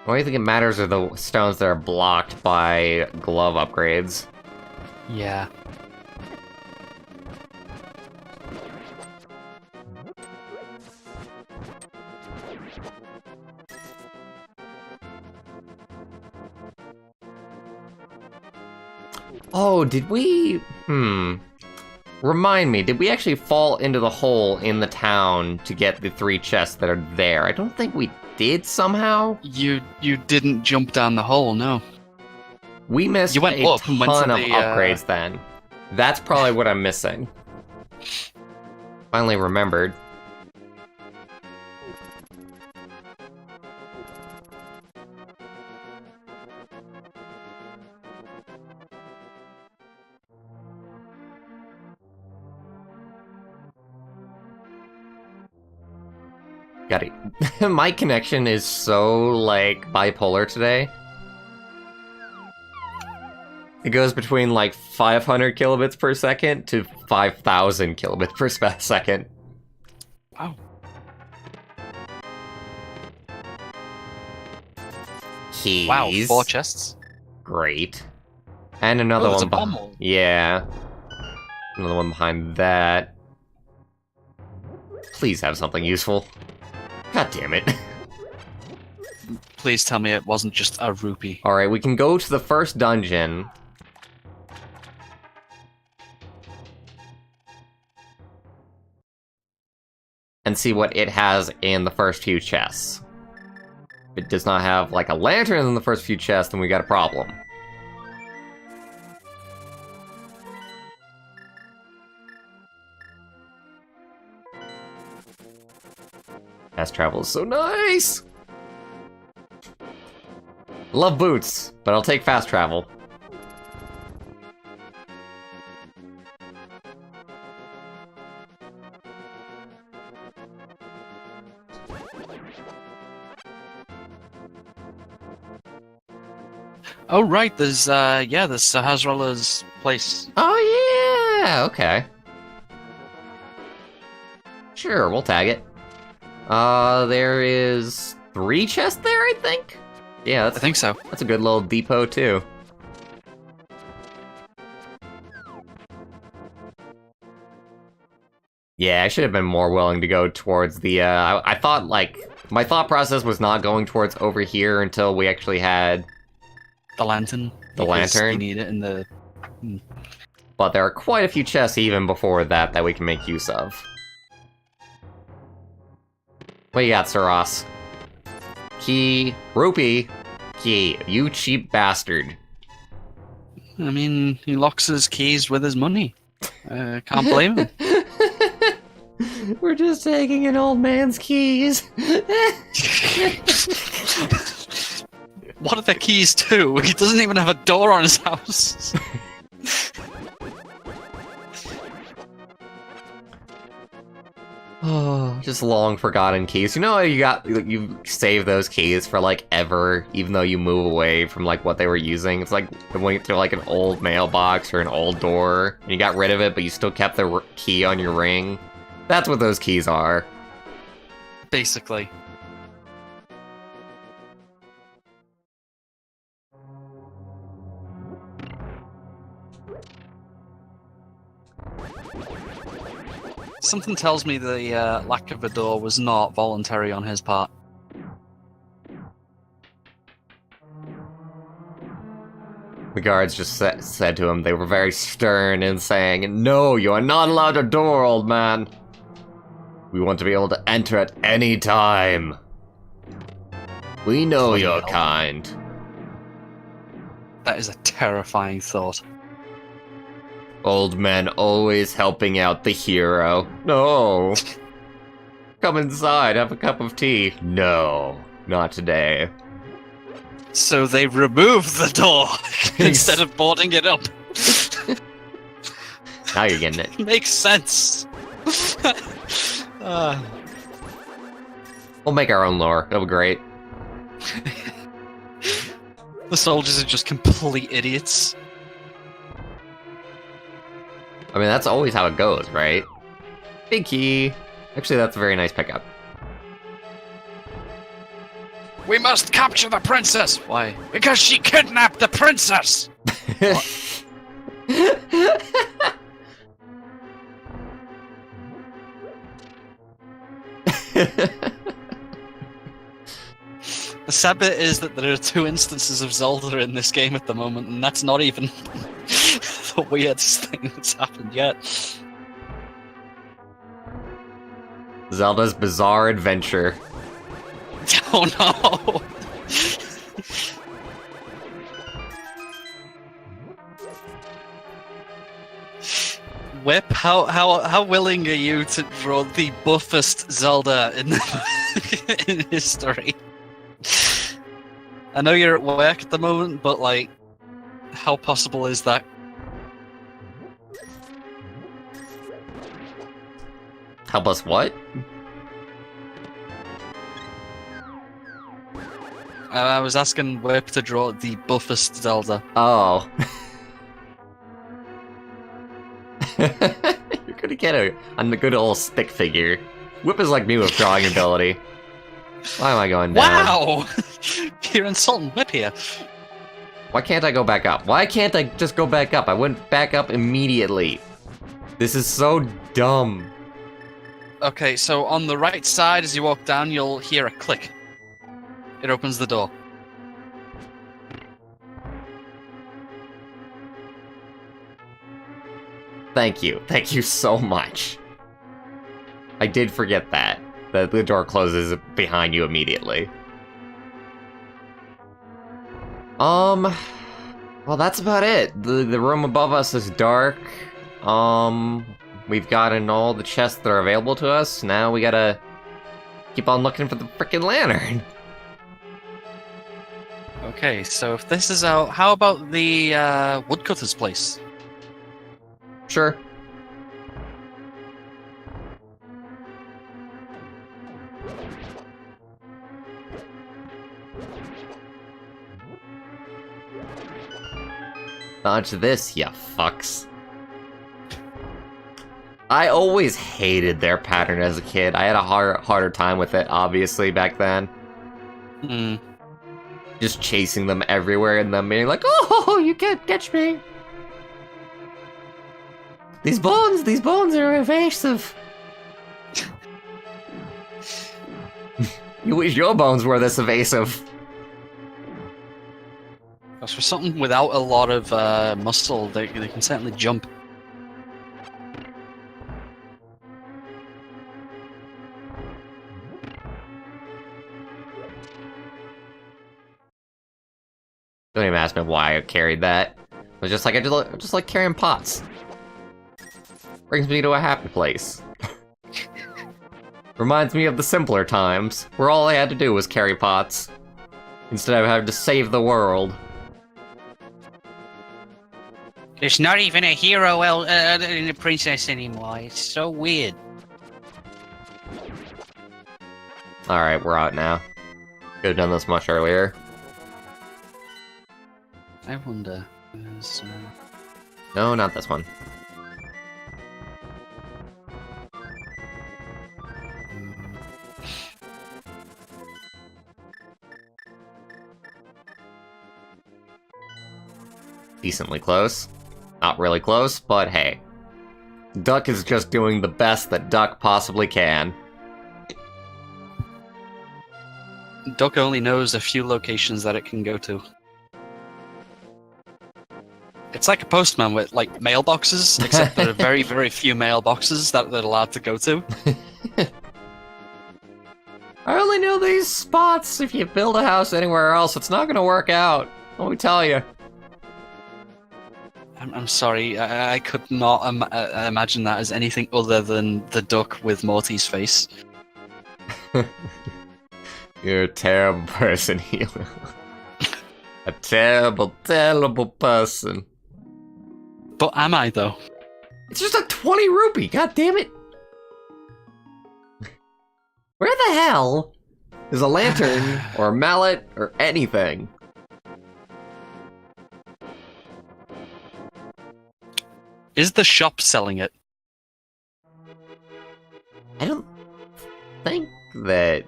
The only thing that matters are the stones that are blocked by glove upgrades. Yeah. Oh, did we... Remind me, did we actually fall into the hole in the town to get the 3 chests that are there? I don't think we did somehow. You didn't jump down the hole, no. We missed You went a up and went to ton of the, upgrades then. That's probably what I'm missing. Finally remembered. Got it. My connection is so, like, bipolar today. It goes between, like, 500 kilobits per second to 5,000 kilobits per second. Wow. Keys. Wow, 4 chests. Great. And another Oh, there's one. a bomb hole. Yeah. Another one behind that. Please have something useful. God damn it. Please tell me it wasn't just a rupee. Alright, we can go to the first dungeon. And see what it has in the first few chests. If it does not have, like, a lantern in the first few chests, then we got a problem. Fast travel is so nice! Love boots, but I'll take fast travel. Oh right, there's there's Hazrala's place. Oh yeah, okay. Sure, we'll tag it. There is 3 chests there, I think? Yeah, I think so. That's a good little depot, too. Yeah, I should have been more willing to go towards the, I thought, like, my thought process was not going towards over here until we actually had... The lantern. The lantern? You need it in the... But there are quite a few chests even before that that we can make use of. What you got, Sir Ross? Key. Rupee. Key. You cheap bastard. I mean, he locks his keys with his money. Can't blame him. We're just taking an old man's keys. What are the keys to? He doesn't even have a door on his house. Oh, just long forgotten keys. You know, you save those keys for like ever, even though you move away from like what they were using. It's like when to like an old mailbox or an old door, and you got rid of it, but you still kept the key on your ring. That's what those keys are. Basically. Something tells me the lack of a door was not voluntary on his part. The guards just said to him, they were very stern in saying, "No, you are not allowed a door, old man. We want to be able to enter at any time. We know your kind." That is a terrifying thought. Old men always helping out the hero. No. Come inside, have a cup of tea. No, not today. So they removed the door instead of boarding it up. Now you're getting it. Makes sense. We'll make our own lore. It'll be great. The soldiers are just complete idiots. I mean, that's always how it goes, right? Big key. Actually, that's a very nice pickup. We must capture the princess! Why? Because she kidnapped the princess! The sad bit is that there are 2 instances of Zelda in this game at the moment, and that's not even the weirdest thing that's happened yet. Zelda's Bizarre Adventure. Oh no! Whip, how willing are you to draw the buffest Zelda in history? I know you're at work at the moment, but like, how possible is that? Help us what? I was asking Whip to draw the buffest Zelda. Oh. You're gonna get a good old stick figure. Whip is like me with drawing ability. Why am I going down? Wow! You're insulting Whip here. Why can't I go back up? Why can't I just go back up? I went back up immediately. This is so dumb. Okay, so on the right side, as you walk down, you'll hear a click. It opens the door. Thank you. Thank you so much. I did forget that. The door closes behind you immediately. Well, that's about it. The room above us is dark. We've gotten all the chests that are available to us. Now we gotta keep on looking for the frickin' lantern. Okay, so if this is out, how about the woodcutter's place? Sure. Dodge this, ya fucks. I always hated their pattern as a kid. I had a harder time with it, obviously, back then. Hmm. Just chasing them everywhere and them being like, oh, you can't catch me. These bones are evasive. You wish your bones were this evasive. As for something without a lot of muscle, they can certainly jump. Don't even ask me why I carried that. I was just like, I just like carrying pots. Brings me to a happy place. Reminds me of the simpler times, where all I had to do was carry pots, instead of having to save the world. There's not even a hero and a princess anymore. It's so weird. Alright, we're out now. Could have done this much earlier. I wonder. No, not this one. Decently close. Not really close, but hey. Duck is just doing the best that Duck possibly can. Duck only knows a few locations that it can go to. It's like a postman with, like, mailboxes, except there are very, very few mailboxes that they're allowed to go to. I only know these spots. If you build a house anywhere else, it's not gonna work out. Let me tell you. I'm sorry, I could not imagine that as anything other than the duck with Morty's face. You're a terrible person, Hilo. A terrible, terrible person. But am I, though? It's just a 20 rupee, god damn it! Where the hell is a lantern, or a mallet, or anything? Is the shop selling it? I don't think that...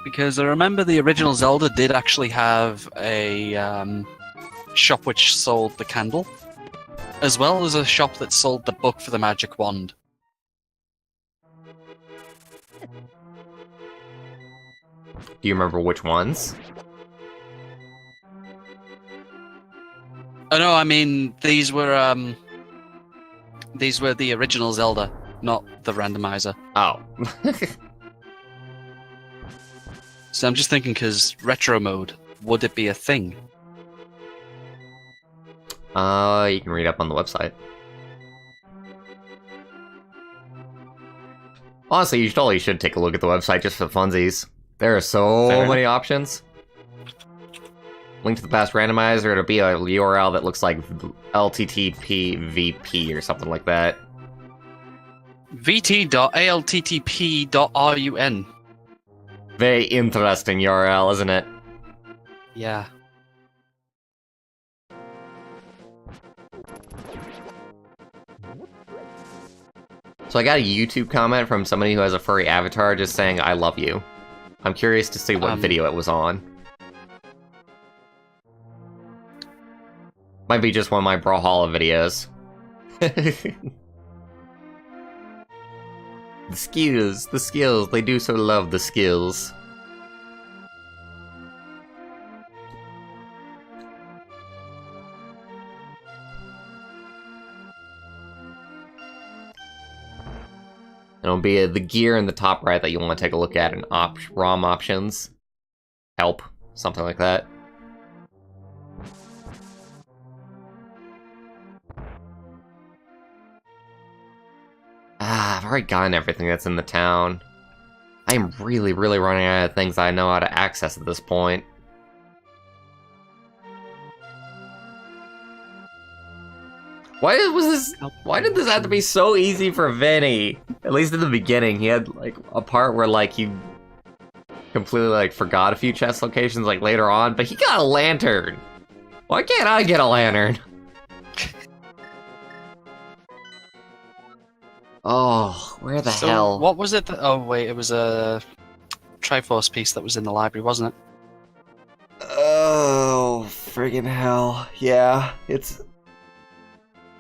Because I remember the original Zelda did actually have a shop which sold the candle, as well as a shop that sold the book for the magic wand. Do you remember which ones? Oh no, I mean these were the original Zelda, not the randomizer. Oh. So I'm just thinking, because retro mode, would it be a thing? You can read up on the website. Honestly, you totally should take a look at the website just for funsies. There are so Fair many options. Link to the past randomizer, it'll be a URL that looks like LTTP-VP or something like that. vt.alttp.run. Very interesting URL, isn't it? Yeah. So I got a YouTube comment from somebody who has a furry avatar just saying, I love you. I'm curious to see what video it was on. Might be just one of my Brawlhalla videos. The skills, they do so love the skills. It'll be the gear in the top right that you want to take a look at in ROM options. Help, something like that. I've already gotten everything that's in the town. I am really, really running out of things I know how to access at this point. Why did this have to be so easy for Vinny? At least in the beginning, he had like a part where like he completely like forgot a few chest locations like later on, but he got a lantern. Why can't I get a lantern? Oh, where the hell? What was it? Oh wait, it was a Triforce piece that was in the library, wasn't it? Oh, friggin' hell! Yeah, it's.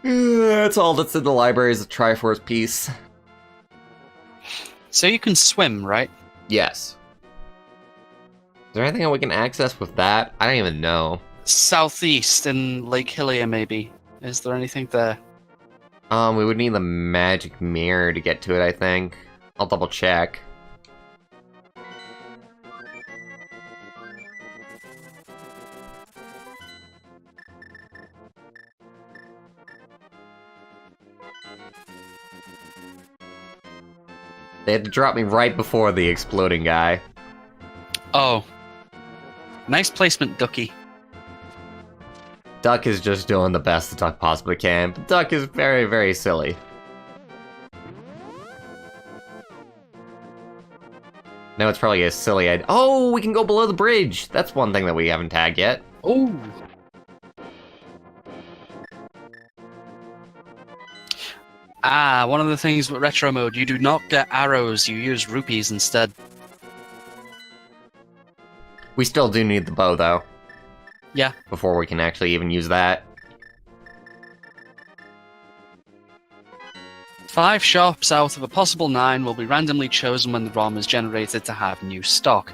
That's all that's in the library is a Triforce piece. So you can swim, right? Yes. Is there anything that we can access with that? I don't even know. Southeast in Lake Hillier, maybe. Is there anything there? We would need the magic mirror to get to it, I think. I'll double check. They had to drop me right before the exploding guy. Oh. Nice placement, Ducky. Duck is just doing the best the Duck possibly can, but Duck is very, very silly. No, it's probably a silly idea. Oh, we can go below the bridge! That's one thing that we haven't tagged yet. Oh. Ah, one of the things with retro mode, you do not get arrows, you use rupees instead. We still do need the bow, though. Yeah. Before we can actually even use that. 5 shops out of a possible 9 will be randomly chosen when the ROM is generated to have new stock.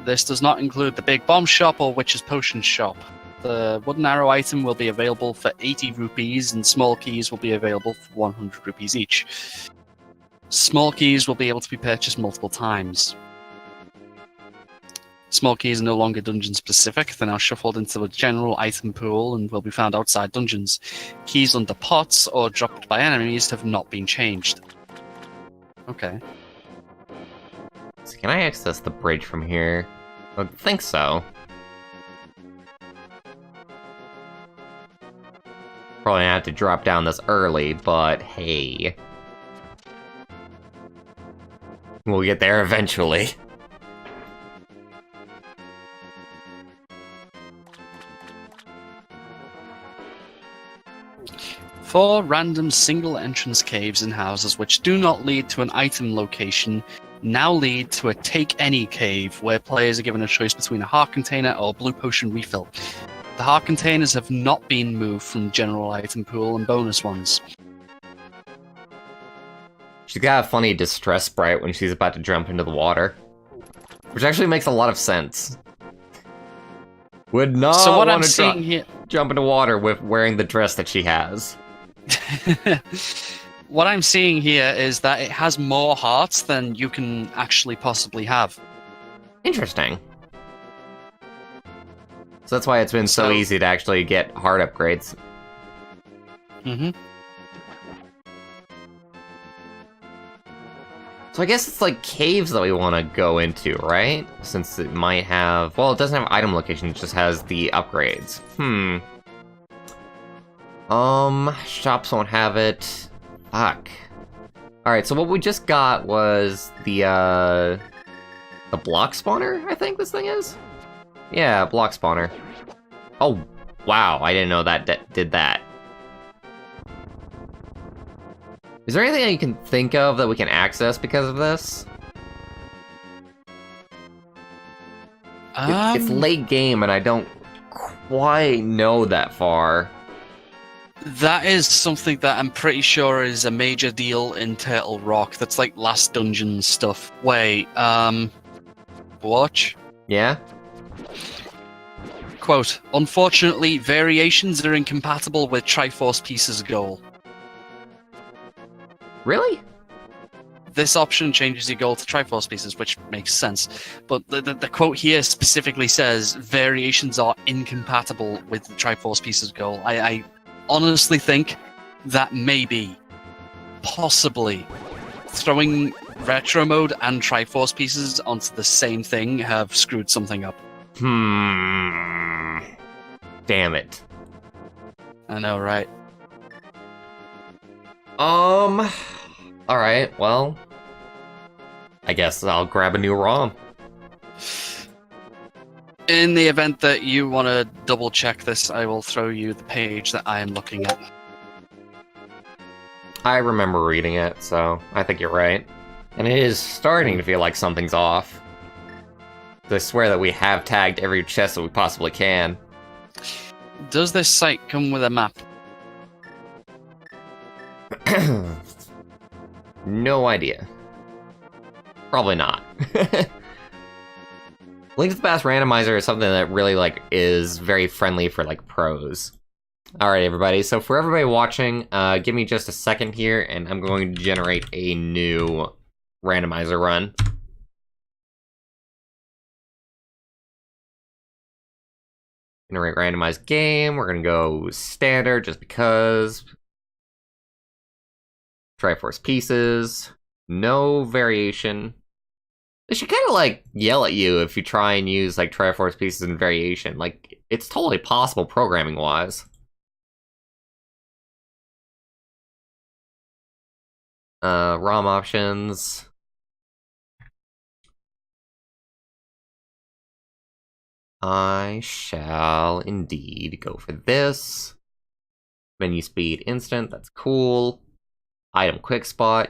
This does not include the Big Bomb shop or Witch's Potion shop. The wooden arrow item will be available for 80 rupees and small keys will be available for 100 rupees each. Small keys will be able to be purchased multiple times. Small keys are no longer dungeon specific, they're now shuffled into a general item pool and will be found outside dungeons. Keys under pots or dropped by enemies have not been changed. Okay. So can I access the bridge from here? I think so. Probably have to drop down this early, but hey. We'll get there eventually. Four random single entrance caves in houses which do not lead to an item location now lead to a Take Any cave, where players are given a choice between a heart container or blue potion refill. The heart containers have not been moved from general item pool and bonus ones. She's got a funny distress sprite when she's about to jump into the water. Which actually makes a lot of sense. Would not So what I'm want to seeing here... jump into water with wearing the dress that she has. What I'm seeing here is that it has more hearts than you can actually possibly have. Interesting. So that's why it's been so easy to actually get heart upgrades. Mm-hmm. So I guess it's like caves that we want to go into, right? Since it might have... Well, it doesn't have item location, it just has the upgrades. Shops won't have it. Fuck. Alright, so what we just got was the block spawner, I think this thing is? Yeah, block spawner. Oh, wow, I didn't know that did that. Is there anything that you can think of that we can access because of this? Um, It's late game and I don't quite know that far. That is something that I'm pretty sure is a major deal in Turtle Rock. That's like last dungeon stuff. Wait, watch. Yeah? Quote, unfortunately, variations are incompatible with Triforce Pieces goal. Really? This option changes your goal to Triforce Pieces, which makes sense. But the quote here specifically says variations are incompatible with the Triforce Pieces goal. I honestly think that maybe, possibly, throwing Retro Mode and Triforce Pieces onto the same thing have screwed something up. Damn it. I know, right? Alright, well... I guess I'll grab a new ROM. In the event that you want to double check this, I will throw you the page that I am looking at. I remember reading it, so I think you're right. And it is starting to feel like something's off. I swear that we have tagged every chest that we possibly can. Does this site come with a map? No idea. Probably not. Link to the Past Randomizer is something that really, like, is very friendly for, like, pros. Alright, everybody, so for everybody watching, give me just a second here, and I'm going to generate a new randomizer run. Generate randomized game, we're gonna go standard, just because. Triforce Pieces, no variation. They should kind of, like, yell at you if you try and use, like, Triforce Pieces and variation. Like, it's totally possible programming-wise. ROM options. I shall indeed go for this. Menu speed instant, that's cool. Item quick swap,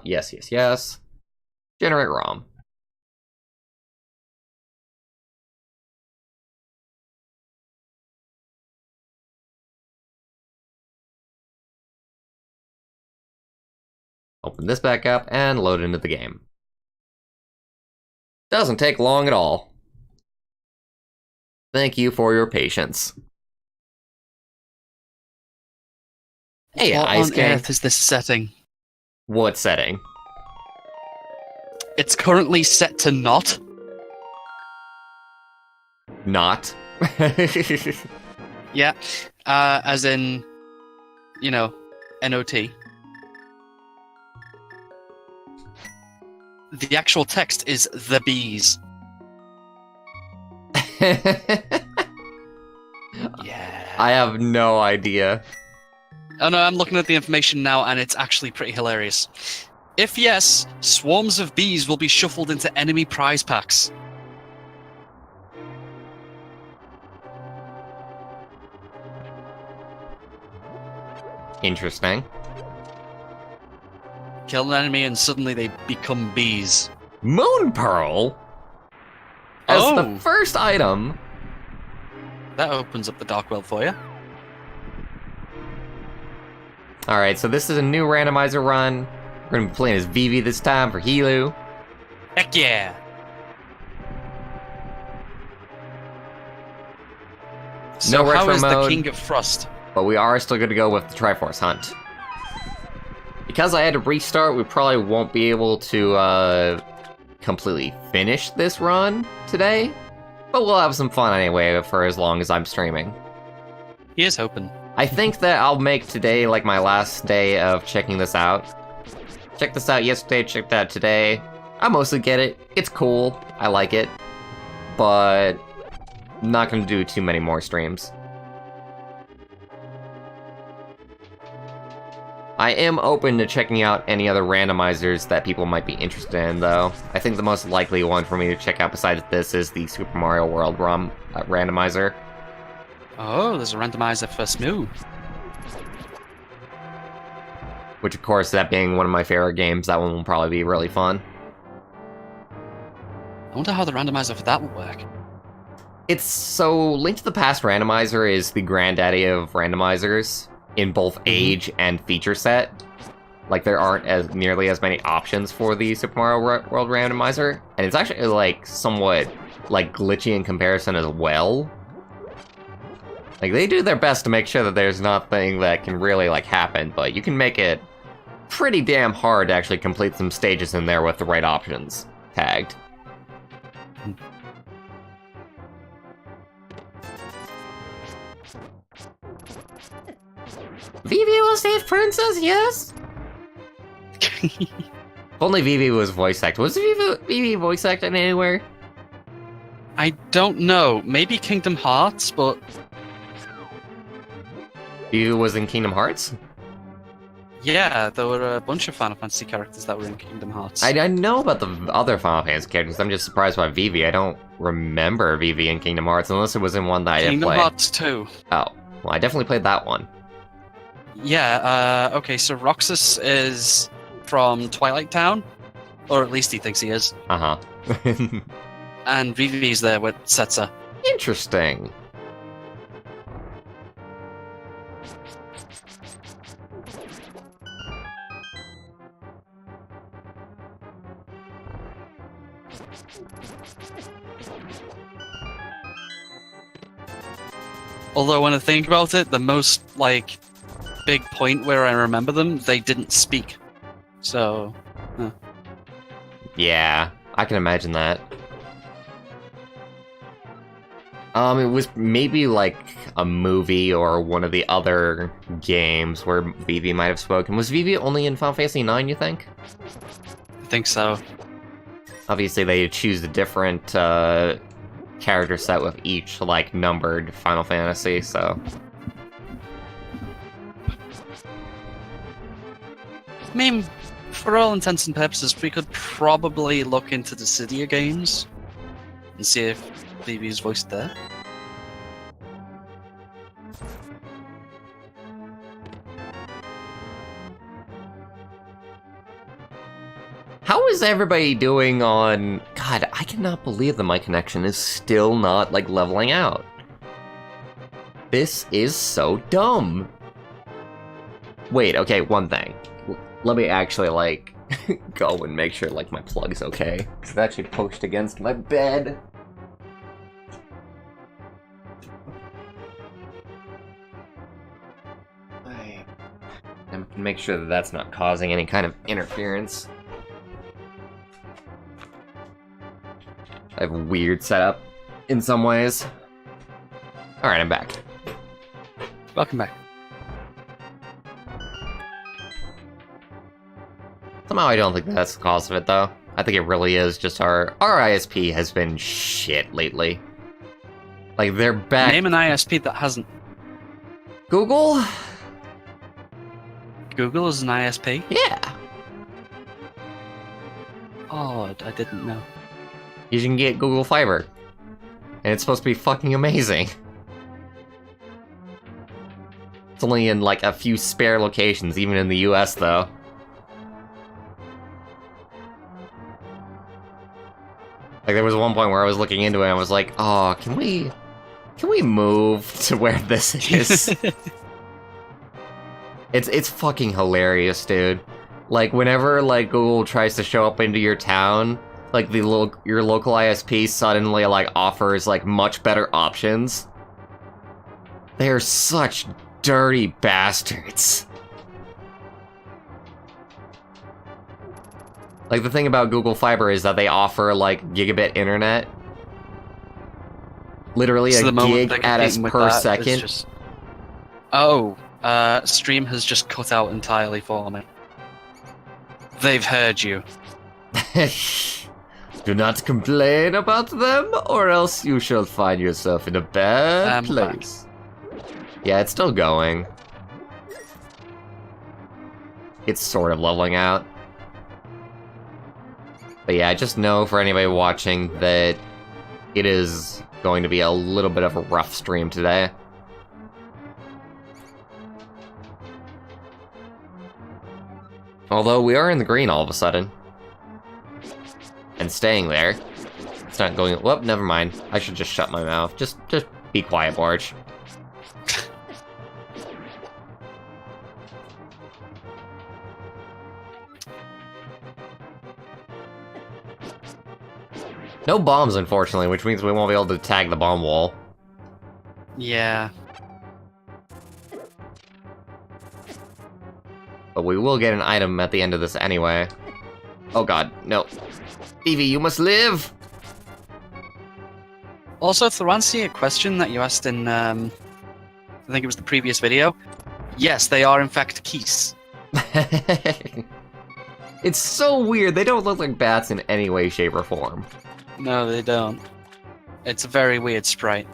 yes, yes, yes. Generate ROM. Open this back up and load into the game. Doesn't take long at all. Thank you for your patience. Hey, what Ice on King. earth is this setting? What setting? It's currently set to not. Not. Yeah, as in, you know, NOT. The actual text is the bees. Yeah. I have no idea. Oh no, I'm looking at the information now and it's actually pretty hilarious. If yes, swarms of bees will be shuffled into enemy prize packs. Interesting. Kill an enemy and suddenly they become bees. Moon Pearl? As the Oh. first item. That opens up the dark world for you. Alright, so this is a new randomizer run. We're gonna be playing as Vivi this time for Helu. Heck yeah. So No how retro is the mode. King of Frost? But we are still gonna go with the Triforce Hunt. Because I had to restart, we probably won't be able to completely finish this run today. But we'll have some fun anyway for as long as I'm streaming. Here's hoping. I think that I'll make today like my last day of checking this out. Checked this out yesterday, checked that today. I mostly get it. It's cool. I like it. But I'm not gonna do too many more streams. I am open to checking out any other randomizers that people might be interested in, though. I think the most likely one for me to check out besides this is the Super Mario World randomizer. Oh, there's a randomizer for Smooth. Which, of course, that being one of my favorite games, that one will probably be really fun. I wonder how the randomizer for that will work. It's so Link to the Past Randomizer is the granddaddy of randomizers in both age and feature set. Like, there aren't as nearly as many options for the Super Mario World Randomizer, and it's actually, like, somewhat, like, glitchy in comparison as well. Like, they do their best to make sure that there's nothing that can really, like, happen, but you can make it pretty damn hard to actually complete some stages in there with the right options tagged. Vivi will save Princess, yes? If only Vivi was voice acted. Was Vivi voice acted anywhere? I don't know. Maybe Kingdom Hearts, but Vivi was in Kingdom Hearts? yeah, there were a bunch of Final Fantasy characters that were in Kingdom Hearts. I know about the other Final Fantasy characters. I'm just surprised by Vivi. I don't remember Vivi in Kingdom Hearts unless it was in one that I didn't Kingdom play. Hearts 2. Oh, well, I definitely played that one. Yeah, okay, so Roxas is from Twilight Town, or at least he thinks he is. Uh-huh. And Vivi's there with Setsa. Interesting. Although when I think about it, the most, like, big point where I remember them, they didn't speak. So, Yeah, I can imagine that. It was maybe like a movie or one of the other games where Vivi might have spoken. Was Vivi only in Final Fantasy IX, you think? I think so. Obviously, they choose a different character set with each, like, numbered Final Fantasy, so... I mean, for all intents and purposes, we could probably look into the Cydia games and see if Vivi's voiced there. How is everybody doing on... God, I cannot believe that my connection is still not, like, leveling out. This is so dumb. Wait, okay, one thing. Let me actually, like, go and make sure, like, my plug's okay. Because it's actually pushed against my bed. And make sure that that's not causing any kind of interference. I have a weird setup in some ways. Alright, I'm back. Welcome back. Somehow I don't think that's the cause of it, though. I think it really is just our ISP has been shit lately. Like, they're back... Name an ISP that hasn't. Google? Google is an ISP? Yeah. Odd, I didn't know. You can get Google Fiber. And it's supposed to be fucking amazing. It's only in, like, a few spare locations, even in the US, though. Like, there was one point where I was looking into it and I was like, oh, can we move to where this is? It's fucking hilarious, dude. Like, whenever, like, Google tries to show up into your town, like, your local ISP suddenly, like, offers, like, much better options. They're such dirty bastards. Like, the thing about Google Fiber is that they offer, like, gigabit internet. Literally So a the moment gig they're at us competing with per that is second. just- Oh, Stream has just cut out entirely for me. They've heard you. Do not complain about them, or else you shall find yourself in a bad place. Yeah, it's still going. It's sort of leveling out. But yeah, just know for anybody watching that it is going to be a little bit of a rough stream today. Although we are in the green all of a sudden. And staying there. It's not going... Whoop, never mind. I should just shut my mouth. Just be quiet, Barge. No bombs, unfortunately, which means we won't be able to tag the bomb wall. Yeah. But we will get an item at the end of this anyway. Oh god, no. Evie, you must live! Also, to answer your question that you asked in, I think it was the previous video, yes, they are in fact geese. It's so weird, they don't look like bats in any way, shape, or form. No, they don't. It's a very weird sprite.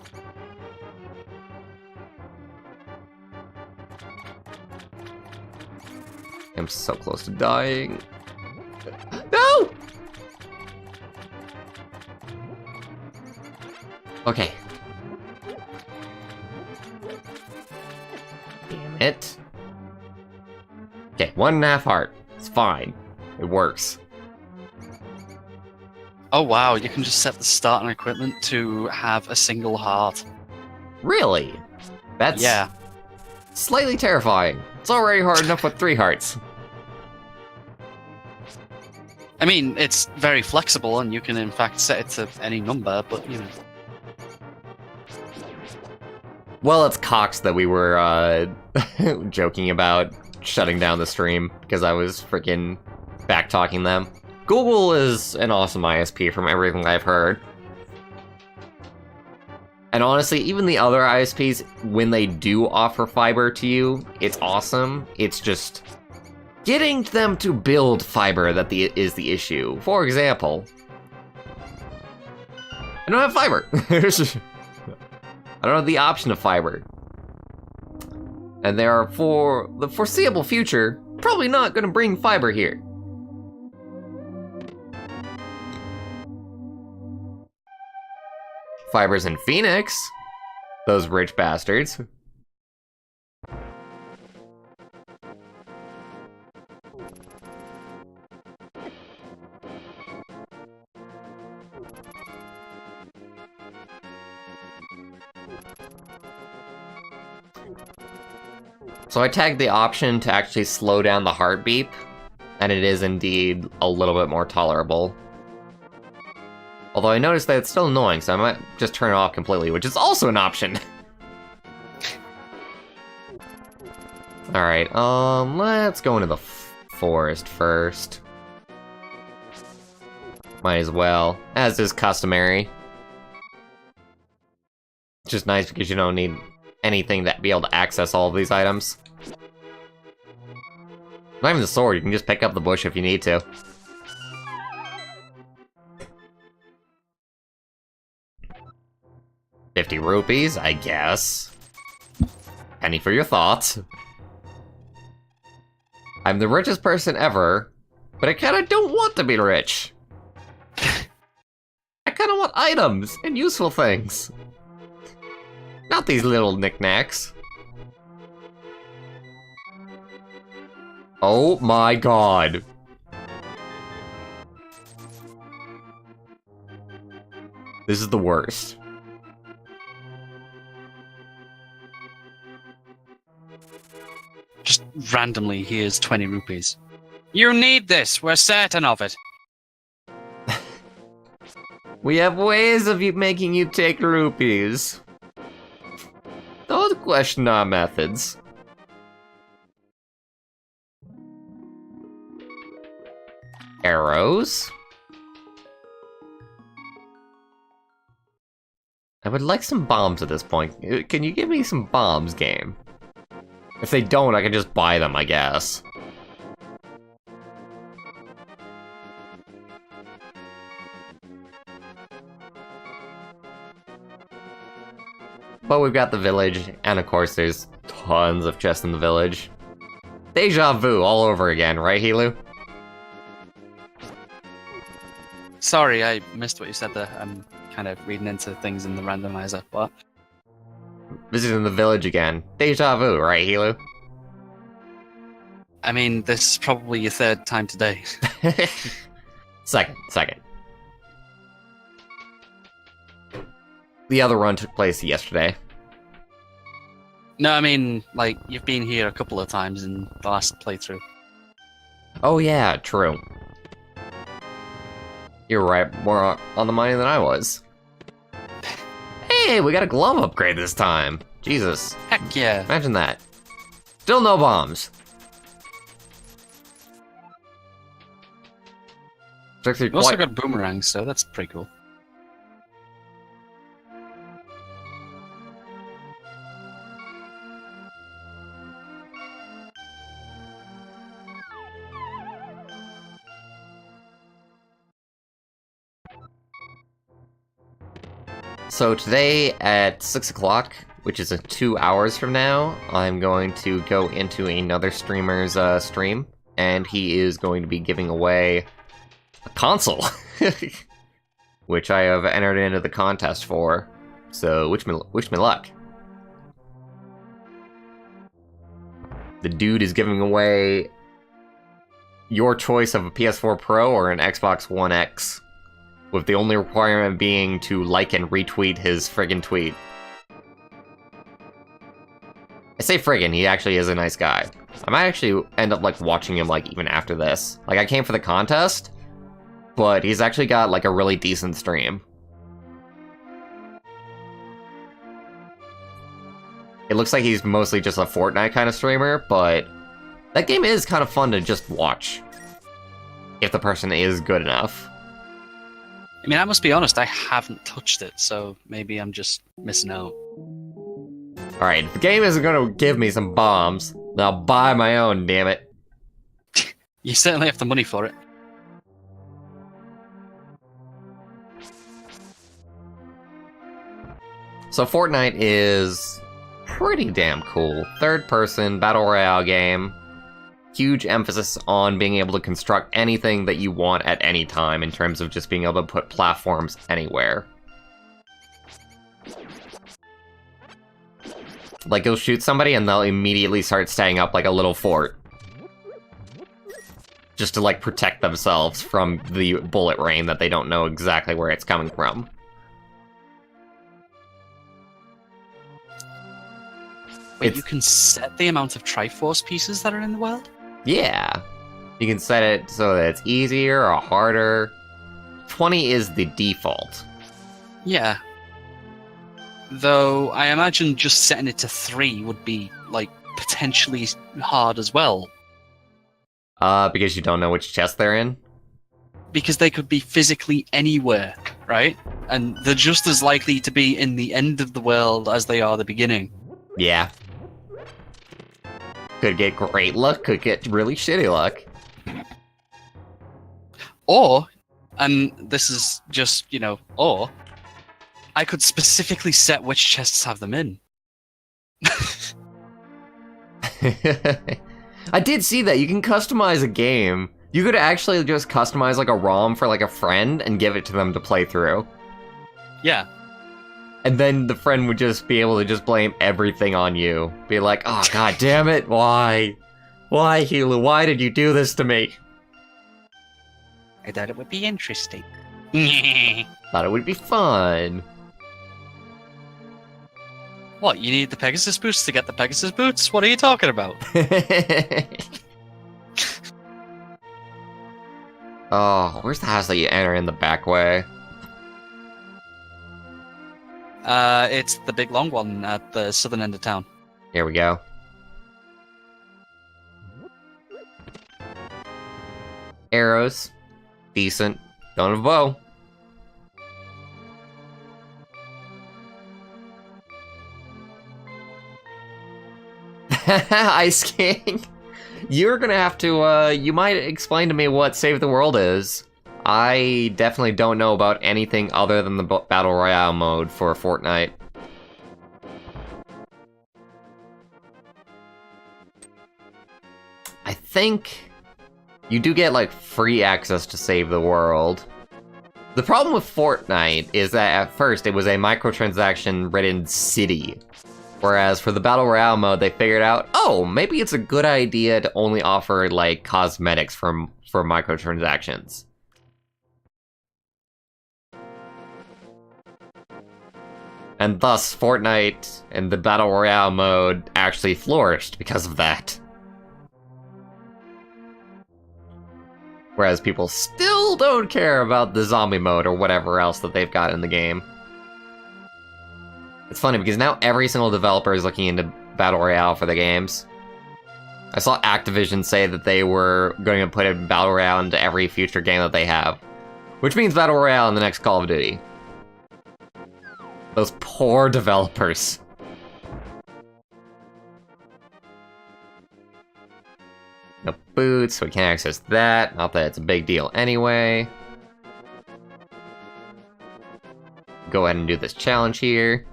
I'm so close to dying. No! Okay. Damn it. Okay, 1.5 heart. It's fine. It works. Oh wow, you can just set the starting equipment to have a single heart. Really? That's Yeah. slightly terrifying. It's already hard enough with 3 hearts. I mean, it's very flexible and you can in fact set it to any number, but you know. Well, it's Cox that we were joking about shutting down the stream because I was freaking back-talking them. Google is an awesome ISP from everything I've heard. And honestly, even the other ISPs, when they do offer fiber to you, it's awesome. It's just getting them to build fiber that is the issue. For example, I don't have fiber. I don't have the option of fiber. And they are, for the foreseeable future, probably not going to bring fiber here. Fiber's in Phoenix. Those rich bastards. So I tagged the option to actually slow down the heartbeat, and it is indeed a little bit more tolerable. Although I noticed that it's still annoying, so I might just turn it off completely, which is also an option. Alright, let's go into the forest first. Might as well, as is customary. It's just nice because you don't need anything to be able to access all of these items. Not even the sword, you can just pick up the bush if you need to. ₹50, I guess. Penny for your thoughts. I'm the richest person ever, but I kinda don't want to be rich. I kinda want items and useful things. Not these little knickknacks. Oh my god. This is the worst. Just randomly, here's 20 rupees. You need this. We're certain of it. We have ways of making you take rupees. Don't question our methods. Arrows? I would like some bombs at this point. Can you give me some bombs, game? If they don't, I can just buy them, I guess. But we've got the village, and of course there's tons of chests in the village. Deja vu all over again, right, Hilu? Sorry, I missed what you said there. I'm kind of reading into things in the randomizer, but... Visiting the village again. Deja vu, right, Hilu? I mean, this is probably your 3rd time today. Second. The other run took place yesterday. No, I mean, like, you've been here a couple of times in the last playthrough. Oh yeah, true. You're right, more on the money than I was. Hey, we got a glove upgrade this time. Jesus. Heck yeah. Imagine that. Still no bombs. You also got boomerangs, so that's pretty cool. So today at 6 o'clock, which is 2 hours from now, I'm going to go into another streamer's stream, and he is going to be giving away a console, which I have entered into the contest for. So wish me luck. The dude is giving away your choice of a PS4 Pro or an Xbox One X, with the only requirement being to like and retweet his friggin' tweet. I say friggin', he actually is a nice guy. I might actually end up, like, watching him, like, even after this. Like, I came for the contest, but he's actually got, like, a really decent stream. It looks like he's mostly just a Fortnite kind of streamer, but that game is kind of fun to just watch, if the person is good enough. I mean, I must be honest, I haven't touched it, so maybe I'm just missing out. Alright, if the game isn't gonna give me some bombs, then I'll buy my own, damn it. You certainly have the money for it. So Fortnite is pretty damn cool. Third-person battle royale game. Huge emphasis on being able to construct anything that you want at any time in terms of just being able to put platforms anywhere. Like, you'll shoot somebody and they'll immediately start staying up like a little fort. Just to, like, protect themselves from the bullet rain that they don't know exactly where it's coming from. Wait, you can set the amount of Triforce pieces that are in the world? Yeah. You can set it so that it's easier or harder. 20 is the default. Yeah. Though, I imagine just setting it to 3 would be, like, potentially hard as well. Because you don't know which chest they're in? Because they could be physically anywhere, right? And they're just as likely to be in the end of the world as they are the beginning. Yeah. Could get great luck, could get really shitty luck. Or, and this is just, you know, or, I could specifically set which chests have them in. I did see that. You can customize a game. You could actually just customize like a ROM for like a friend and give it to them to play through. Yeah. And then the friend would just be able to just blame everything on you. Be like, oh god damn it, why? Why, Helu, why did you do this to me? I thought it would be interesting. Thought it would be fun. What, you need the Pegasus boots to get the Pegasus boots? What are you talking about? Oh, where's the house that you enter in the back way? It's the big long one at the southern end of town. Here we go. Arrows. Decent. Don't have a bow. Ice King. You're gonna have to, you might explain to me what Save the World is. I definitely don't know about anything other than the Battle Royale mode for Fortnite. I think you do get, like, free access to Save the World. The problem with Fortnite is that at first it was a microtransaction-ridden city. Whereas for the Battle Royale mode, they figured out, oh, maybe it's a good idea to only offer, like, cosmetics for microtransactions. And thus, Fortnite and the Battle Royale mode actually flourished because of that. Whereas people still don't care about the zombie mode or whatever else that they've got in the game. It's funny because now every single developer is looking into Battle Royale for the games. I saw Activision say that they were going to put a Battle Royale into every future game that they have. Which means Battle Royale in the next Call of Duty. Those poor developers. No boots, so we can't access that. Not that it's a big deal anyway. Go ahead and do this challenge here.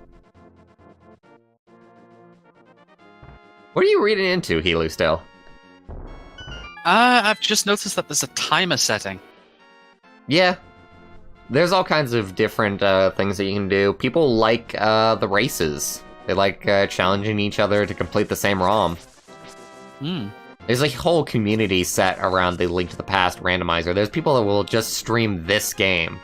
What are you reading into, Helu, still? I've just noticed that there's a timer setting. Yeah. There's all kinds of different things that you can do. People like the races. They like challenging each other to complete the same ROM. Hmm. There's a whole community set around the Link to the Past randomizer. There's people that will just stream this game.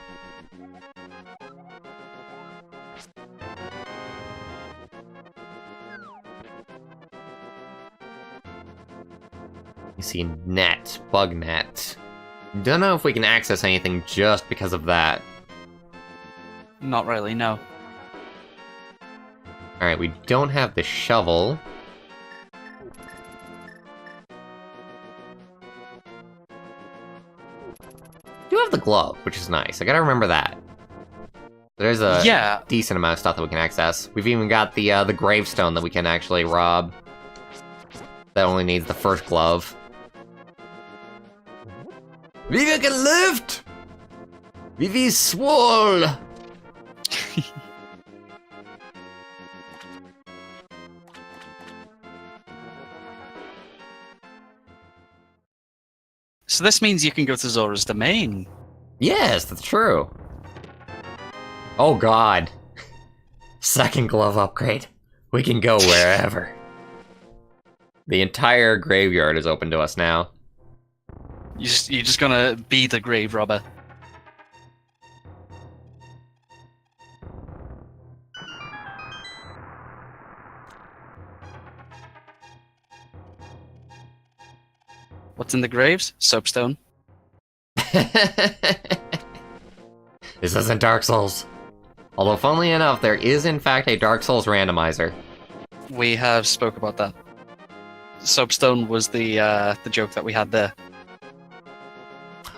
You see net, bug net. Don't know if we can access anything just because of that. Not really, no. Alright, we don't have the shovel. We do have the glove, which is nice. I gotta remember that. There's a decent amount of stuff that we can access. We've even got the gravestone that we can actually rob. That only needs the first glove. Viva can lift! Vivi swole! So this means you can go to Zora's domain. Yes, that's true. Oh god. Second glove upgrade. We can go wherever. The entire graveyard is open to us now. You're just gonna be the grave robber. What's in the graves? Soapstone. This isn't Dark Souls. Although, funnily enough, there is in fact a Dark Souls randomizer. We have spoke about that. Soapstone was the joke that we had there.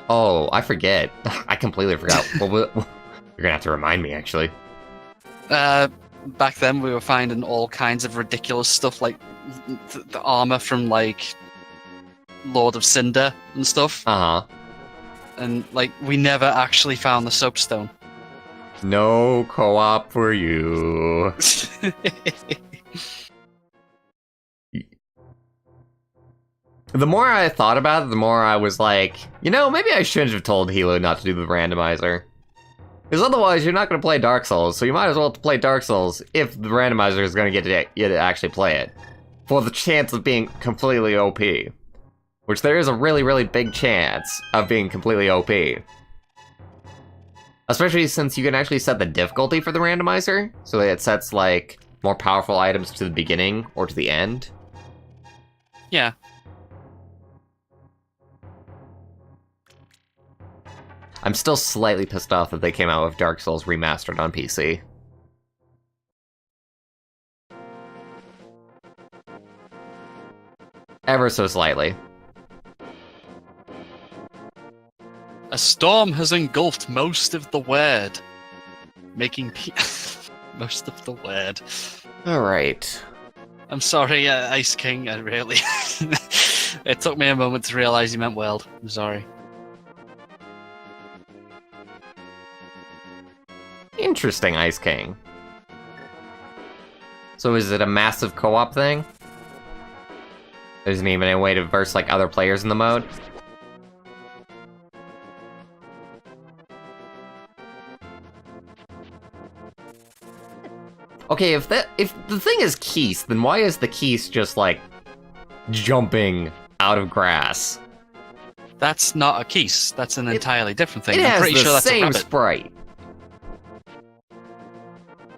Oh, I forget. I completely forgot. Well, you're gonna have to remind me, actually. Back then we were finding all kinds of ridiculous stuff, like the armor from, like, Lord of Cinder and stuff. Uh-huh. And, like, we never actually found the soapstone. No co-op for you. The more I thought about it, the more I was like, you know, maybe I shouldn't have told Hilo not to do the randomizer. Because otherwise, you're not going to play Dark Souls, so you might as well play Dark Souls if the randomizer is going to get you to actually play it. For the chance of being completely OP. Which there is a really, really big chance of being completely OP. Especially since you can actually set the difficulty for the randomizer, so that it sets, like, more powerful items to the beginning or to the end. Yeah. I'm still slightly pissed off that they came out with Dark Souls Remastered on PC. Ever so slightly. A storm has engulfed most of the world, making most of the world. Alright. I'm sorry, Ice King, I really... It took me a moment to realize you meant world. I'm sorry. Interesting, Ice King. So is it a massive co-op thing? There isn't even a way to verse, like, other players in the mode? Okay, if the thing is Keese, then why is the Keese just, like, jumping out of grass? That's not a Keese. That's an entirely different thing. It I'm has pretty the sure that's a same rabbit. sprite.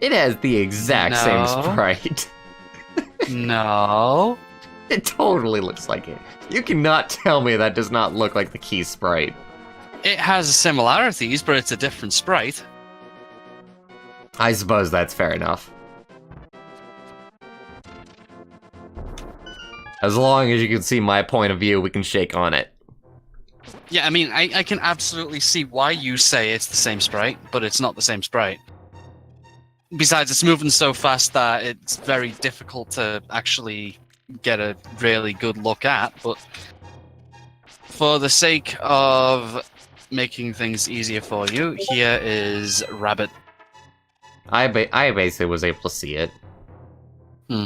It has the exact same No. sprite. No. It totally looks like it. You cannot tell me that does not look like the Key sprite. It has similarities, but it's a different sprite. I suppose that's fair enough. As long as you can see my point of view, we can shake on it. Yeah, I mean, I can absolutely see why you say it's the same sprite, but it's not the same sprite. Besides, it's moving so fast that it's very difficult to actually get a really good look at, but for the sake of making things easier for you, here is Rabbit. I basically was able to see it. Hmm.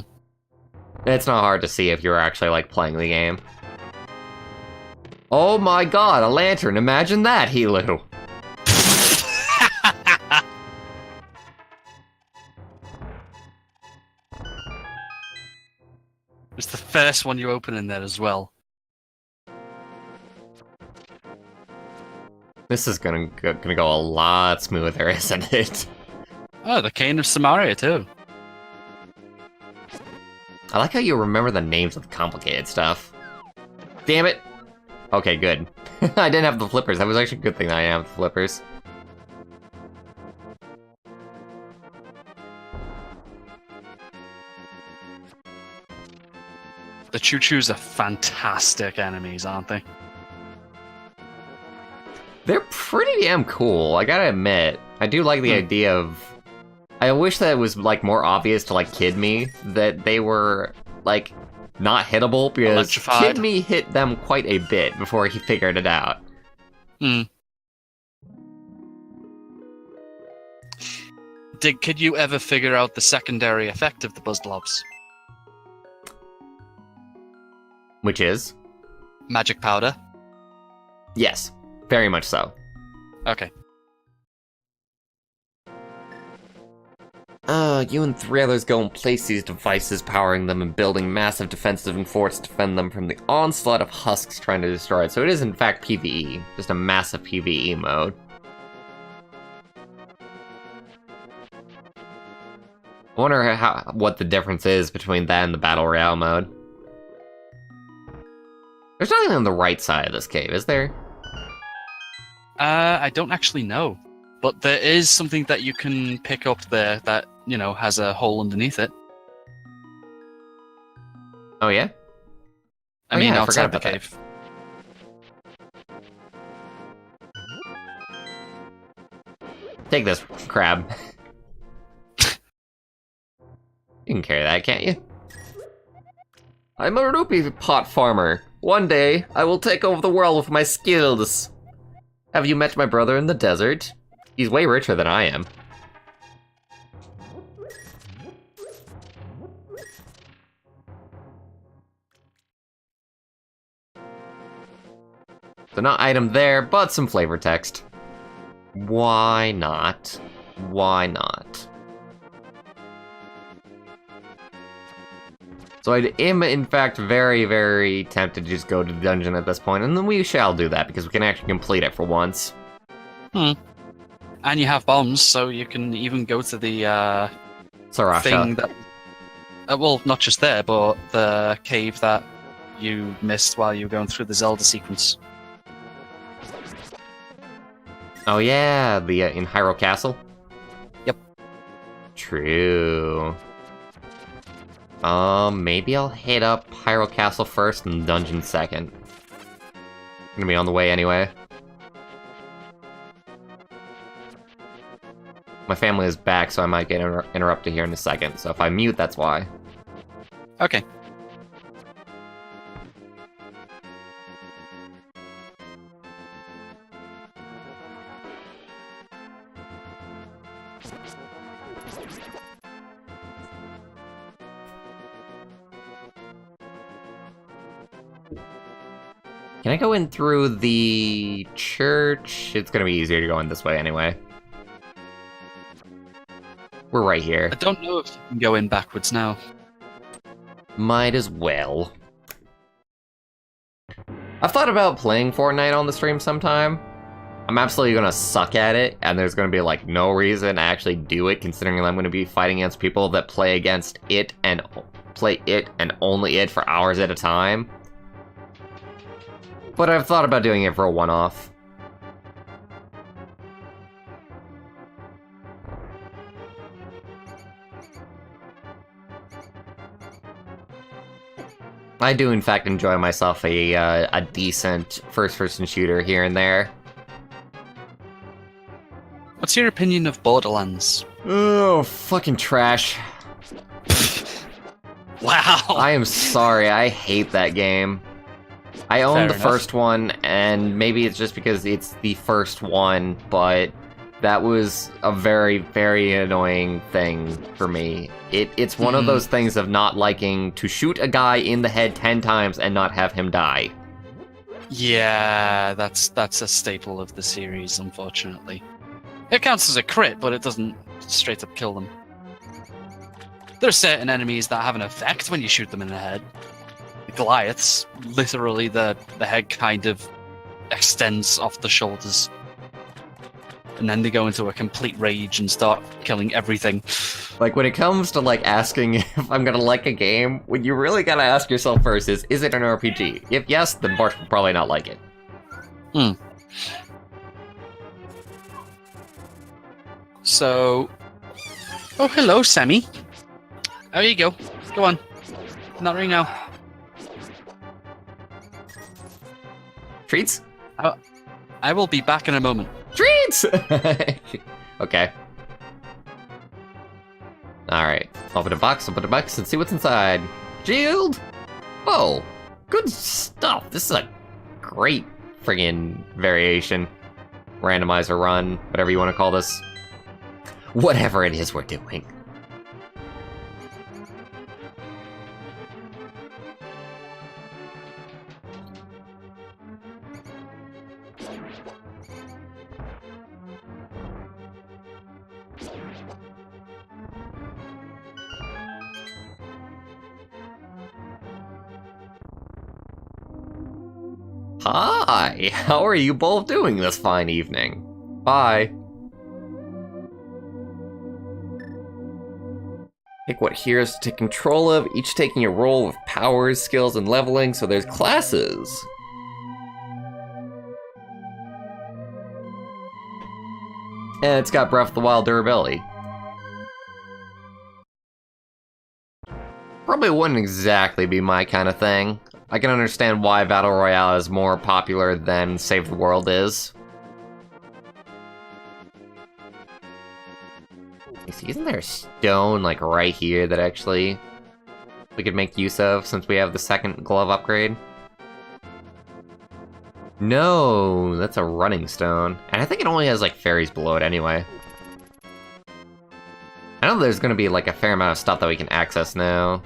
It's not hard to see if you're actually, like, playing the game. Oh my god, a lantern! Imagine that, Helu! It's the first one you open in there as well. This is gonna go a lot smoother, isn't it? Oh, the Cane of Samaria too. I like how you remember the names of the complicated stuff. Damn it! Okay, good. I didn't have the flippers. That was actually a good thing that I didn't have the flippers. The Choo-Choos are fantastic enemies, aren't they? They're pretty damn cool, I gotta admit. I do like the idea of... I wish that it was, like, more obvious to, like, Kid Me that they were, like, not hittable, because Electrified. Kid Me hit them quite a bit before he figured it out. Hmm. Could you ever figure out the secondary effect of the Buzz Blobs? Which is? Magic powder? Yes, very much so. Okay. You and 3 others go and place these devices, powering them and building massive defensive forts to defend them from the onslaught of husks trying to destroy it. So it is in fact PvE, just a massive PvE mode. I wonder what the difference is between that and the Battle Royale mode. There's nothing on the right side of this cave, is there? I don't actually know. But there is something that you can pick up there that, you know, has a hole underneath it. Oh yeah? I Oh, mean, yeah, I forgot outside the about that. cave. Take this, crab. You can carry that, can't you? I'm a rupee pot farmer. One day, I will take over the world with my skills. Have you met my brother in the desert? He's way richer than I am. So not item there, but some flavor text. Why not? Why not? So I am, in fact, very, very tempted to just go to the dungeon at this point, and then we shall do that, because we can actually complete it for once. And you have bombs, so you can even go to the Sarasha. thing that... well, not just there, but the cave that you missed while you were going through the Zelda sequence. Oh yeah, the in Hyrule Castle? Yep. True. Maybe I'll hit up Hyrule Castle first and dungeon second. Gonna be on the way anyway. My family is back, so I might get interrupted here in a second, so if I mute, that's why. Okay. Can I go in through the church? It's gonna be easier to go in this way anyway. We're right here. I don't know if you can go in backwards now. Might as well. I've thought about playing Fortnite on the stream sometime. I'm absolutely gonna suck at it, and there's gonna be like no reason to actually do it, considering I'm gonna be fighting against people that play it and only it for hours at a time. But I've thought about doing it for a one-off. I do, in fact, enjoy myself a decent first-person shooter here and there. What's your opinion of Borderlands? Oh, fucking trash. Wow. I am sorry, I hate that game. I own the first one, and maybe it's just because it's the first one, but that was a very, very annoying thing for me. It's one of those things of not liking to shoot a guy in the head 10 times and not have him die. Yeah, that's a staple of the series, unfortunately. It counts as a crit, but it doesn't straight up kill them. There are certain enemies that have an effect when you shoot them in the head. The Goliaths, literally the head kind of extends off the shoulders. And then they go into a complete rage and start killing everything. Like, when it comes to, like, asking if I'm gonna like a game, what you really gotta ask yourself first is it an RPG? If yes, then Bart will probably not like it. So... Oh, hello, Sammy. There you go. Go on. Not right now. Treats? I will be back in a moment. Treats! Okay. Alright. Open a box, and see what's inside. Shield! Whoa. Good stuff. This is a great friggin' variation. Randomizer run, whatever you want to call this. Whatever it is we're doing. Hi, how are you both doing this fine evening? Bye. Pick what heroes to take control of, each taking a role with powers, skills, and leveling, so there's classes. And it's got Breath of the Wild durability. Probably wouldn't exactly be my kind of thing. I can understand why Battle Royale is more popular than Save the World is. Isn't there a stone, like, right here that actually we could make use of since we have the second glove upgrade? No, that's a running stone. And I think it only has, like, fairies below it anyway. I know there's gonna be, like, a fair amount of stuff that we can access now.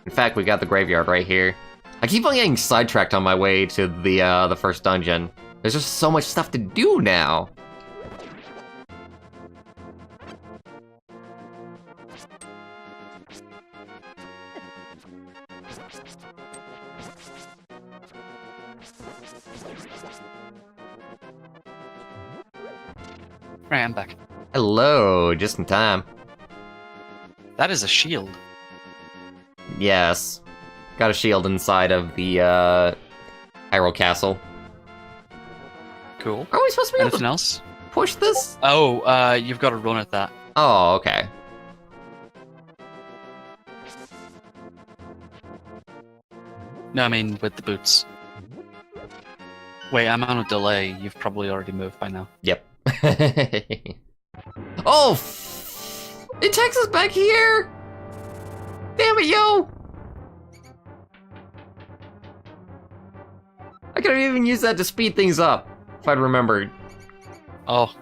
In fact, we got the graveyard right here. I keep on getting sidetracked on my way to the first dungeon. There's just so much stuff to do now. Right, I'm back. Hello, just in time. That is a shield. Yes. Got a shield inside of the, Hyrule Castle. Cool. Are we supposed to be able Anything to else? push this? Oh, you've got to run at that. Oh, okay. No, I mean with the boots. Wait, I'm on a delay. You've probably already moved by now. Yep. Oh! It takes us back here! Damn it, yo! I could have even used that to speed things up, if I'd remembered. Oh.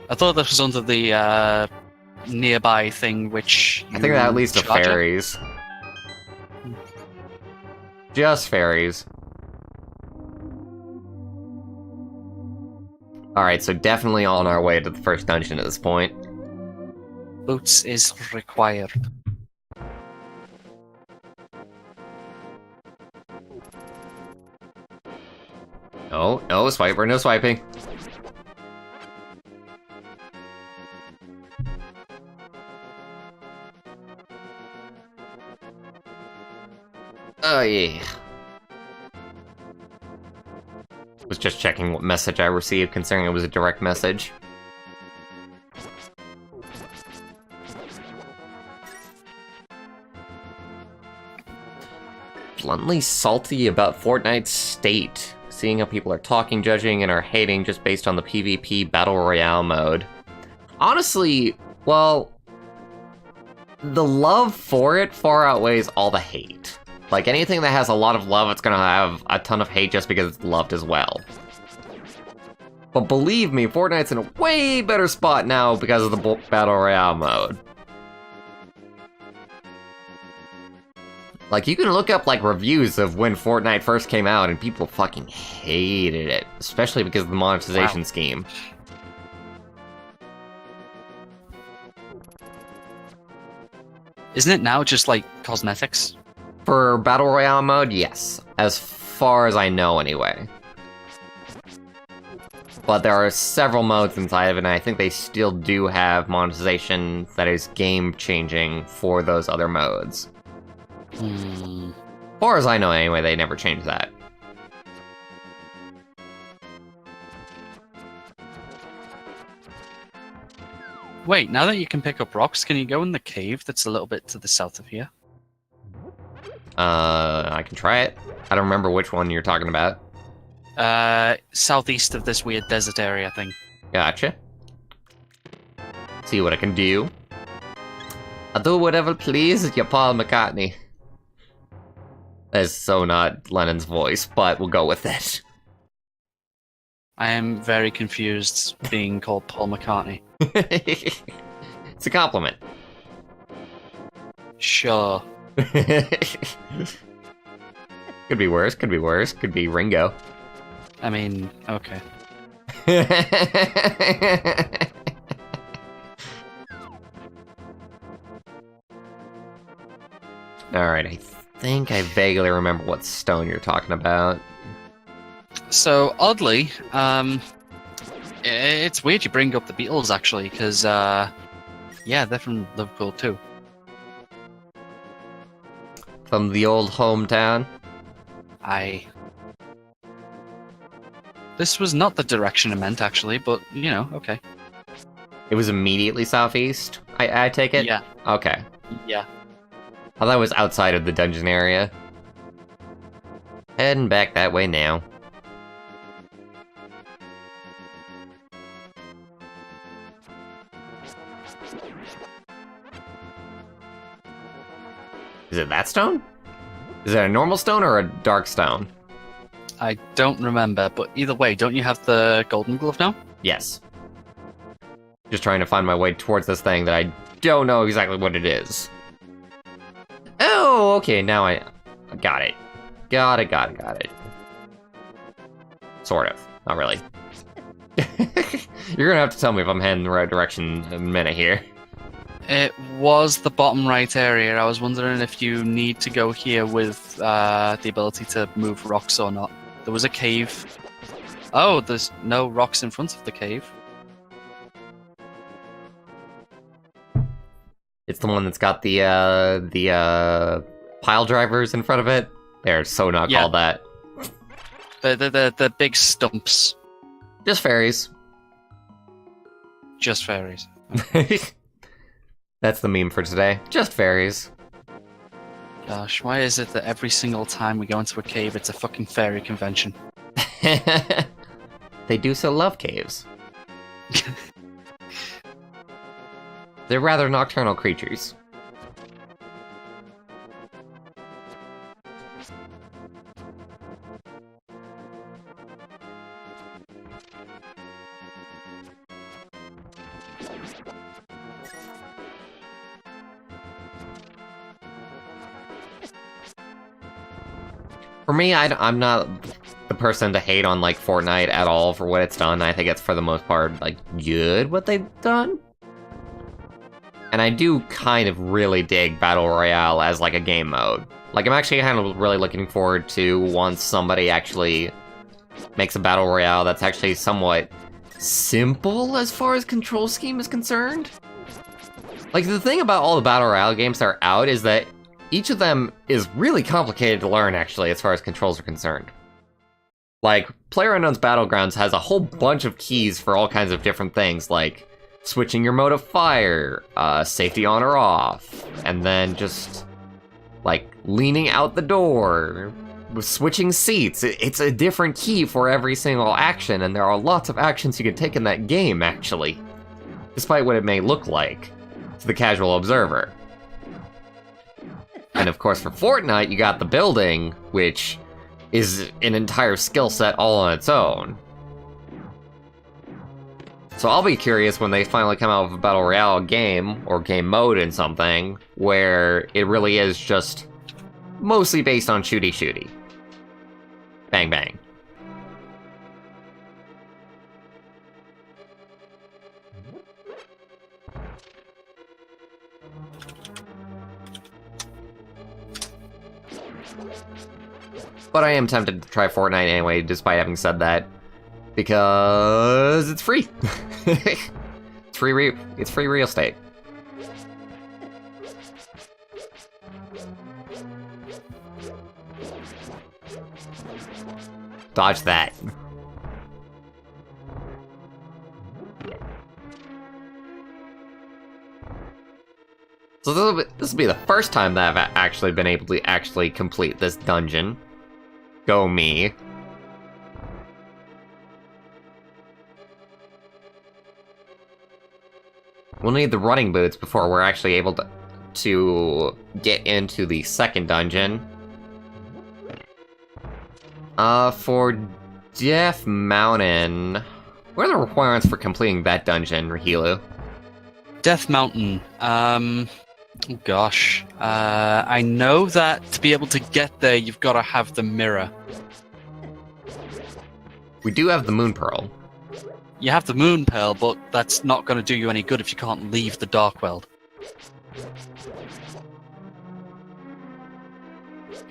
I thought this was under the nearby thing, which I think that leads to charge up. fairies. Just fairies. Alright, so definitely on our way to the first dungeon at this point. Boots is required. No, no swiper, no swiping. Oh yeah. Was just checking what message I received, considering it was a direct message. Bluntly salty about Fortnite's state. Seeing how people are talking, judging, and are hating just based on the PvP Battle Royale mode. Honestly, well, the love for it far outweighs all the hate. Like, anything that has a lot of love, it's gonna have a ton of hate just because it's loved as well. But believe me, Fortnite's in a way better spot now because of the Battle Royale mode. Like, you can look up, like, reviews of when Fortnite first came out, and people fucking hated it. Especially because of the monetization scheme. Isn't it now just, like, cosmetics? For Battle Royale mode, yes. As far as I know, anyway. But there are several modes inside of it, and I think they still do have monetization that is game-changing for those other modes. As far as I know, anyway, they never changed that. Wait, now that you can pick up rocks, can you go in the cave that's a little bit to the south of here? I can try it. I don't remember which one you're talking about. Southeast of this weird desert area thing. Gotcha. See what I can do. I'll do whatever please, you Paul McCartney. That's so not Lennon's voice, but we'll go with it. I am very confused being called Paul McCartney. It's a compliment. Sure. Could be worse, could be worse, could be Ringo. I mean, okay. Alright, I think I vaguely remember what stone you're talking about. So, oddly, it's weird you bring up the Beatles, actually, because, yeah, they're from Liverpool, too. From the old hometown? This was not the direction I meant, actually, but, you know, okay. It was immediately southeast, I take it? Yeah. Okay. Yeah. I thought it was outside of the dungeon area. Heading back that way now. Is it that stone? Is it a normal stone or a dark stone? I don't remember, but either way, don't you have the golden glove now? Yes. Just trying to find my way towards this thing that I don't know exactly what it is. Oh, okay, now I got it. Got it. Sort of. Not really. You're gonna have to tell me if I'm heading in the right direction in a minute here. It was the bottom right area. I was wondering if you need to go here with the ability to move rocks or not. There was a cave. Oh, there's no rocks in front of the cave. It's the one that's got the pile drivers in front of it. They're so not called that. The big stumps. Just fairies. Just fairies. That's the meme for today. Just fairies. Gosh, why is it that every single time we go into a cave, it's a fucking fairy convention? They do so love caves. They're rather nocturnal creatures. For me, I'm not the person to hate on, like, Fortnite at all for what it's done. I think it's, for the most part, like, good what they've done. And I do kind of really dig Battle Royale as, like, a game mode. Like, I'm actually kind of really looking forward to once somebody actually makes a battle royale that's actually somewhat simple as far as control scheme is concerned. Like, the thing about all the battle royale games that are out is that each of them is really complicated to learn, actually, as far as controls are concerned. Like, PlayerUnknown's Battlegrounds has a whole bunch of keys for all kinds of different things, like switching your mode of fire, safety on or off, and then just, like, leaning out the door, switching seats. It's a different key for every single action, and there are lots of actions you can take in that game, actually, despite what it may look like to the casual observer. And of course, for Fortnite, you got the building, which is an entire skill set all on its own. So I'll be curious when they finally come out with a Battle Royale game, or game mode in something, where it really is just mostly based on shooty-shooty. Bang bang. But I am tempted to try Fortnite anyway, despite having said that, because it's free. It's free real estate. Dodge that. So this will be the first time that I've actually been able to actually complete this dungeon. Go me. We'll need the running boots before we're actually able to get into the second dungeon. For Death Mountain, what are the requirements for completing that dungeon, Rahilu? Death Mountain. Oh gosh. I know that to be able to get there, you've got to have the mirror. We do have the Moon Pearl. You have the Moon Pearl, but that's not going to do you any good if you can't leave the Dark World.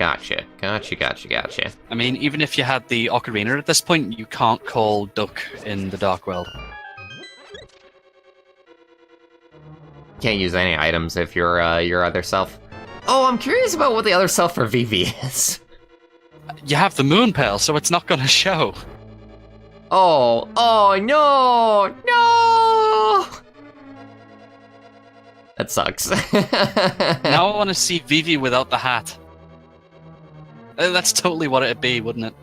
Gotcha. I mean, even if you had the Ocarina at this point, you can't call Duck in the Dark World. Can't use any items if you're your other self. Oh, I'm curious about what the other self for Vivi is. You have the Moon Pearl, so it's not going to show. Oh, no! That sucks. Now I want to see Vivi without the hat. That's totally what it'd be, wouldn't it?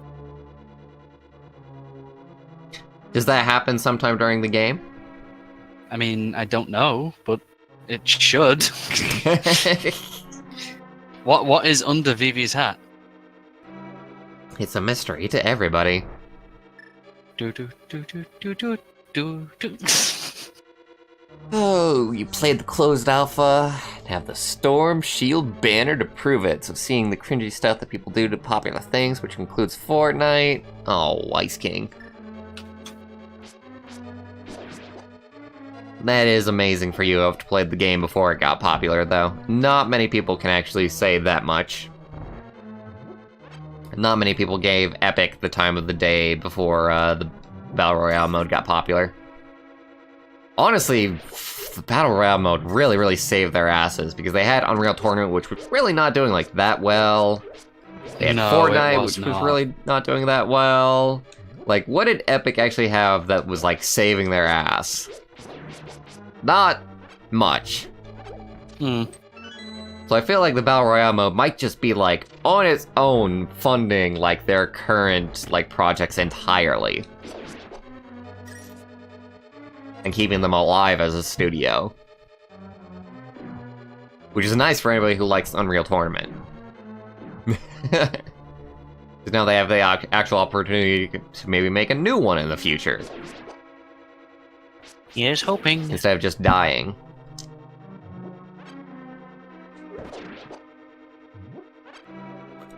Does that happen sometime during the game? I mean, I don't know, but it should. What is under Vivi's hat? It's a mystery to everybody. Do do do do do do do do. Oh, you played the closed alpha and have the Storm Shield banner to prove it. So seeing the cringy stuff that people do to popular things, which includes Fortnite. Oh, Ice King. That is amazing for you to have played the game before it got popular, though. Not many people can actually say that much. Not many people gave Epic the time of the day before the Battle Royale mode got popular. Honestly, the Battle Royale mode really saved their asses, because they had Unreal Tournament, which was really not doing, like, that well. They had Fortnite, which was really not doing that well. Like, what did Epic actually have that was, like, saving their ass? Not much. So I feel like the Battle Royale mode might just be, like, on its own funding, like, their current, like, projects entirely. And keeping them alive as a studio. Which is nice for anybody who likes Unreal Tournament. Because now they have the actual opportunity to maybe make a new one in the future. Here's hoping. Instead of just dying.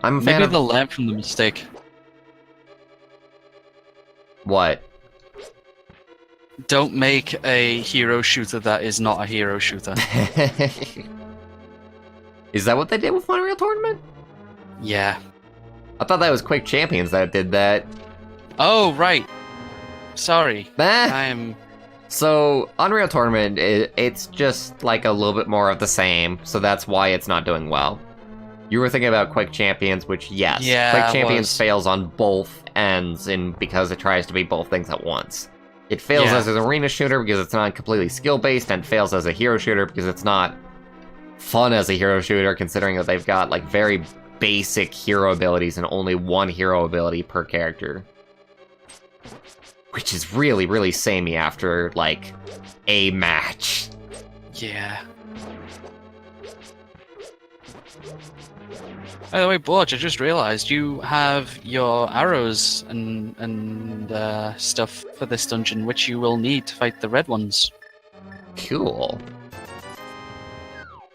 I'm a fan Maybe of... they'll learn from the mistake. What? Don't make a hero shooter that is not a hero shooter. Is that what they did with Unreal Tournament? Yeah. I thought that was Quake Champions that did that. Oh, right. Sorry. Meh. I'm... So, Unreal Tournament, it's just like a little bit more of the same, so that's why it's not doing well. You were thinking about Quake Champions, which, yes, Yeah, Quake I Champions was. fails on both ends because it tries to be both things at once. It fails Yeah. as an arena shooter because it's not completely skill-based, and fails as a hero shooter because it's not fun as a hero shooter, considering that they've got, like, very basic hero abilities and only one hero ability per character. Which is really, really samey after, like, a match. Yeah. By the way, Borge, I just realized you have your arrows and stuff for this dungeon, which you will need to fight the red ones. Cool.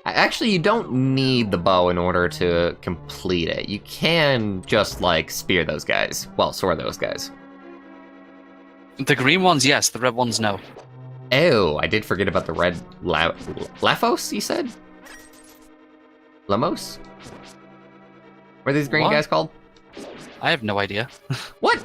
Actually, you don't need the bow in order to complete it. You can just, like, spear those guys. Well, sword those guys. The green ones, yes. The red ones, no. Oh, I did forget about the red Lafos, you said? Lamos? What are these green What? guys called? I have no idea. What?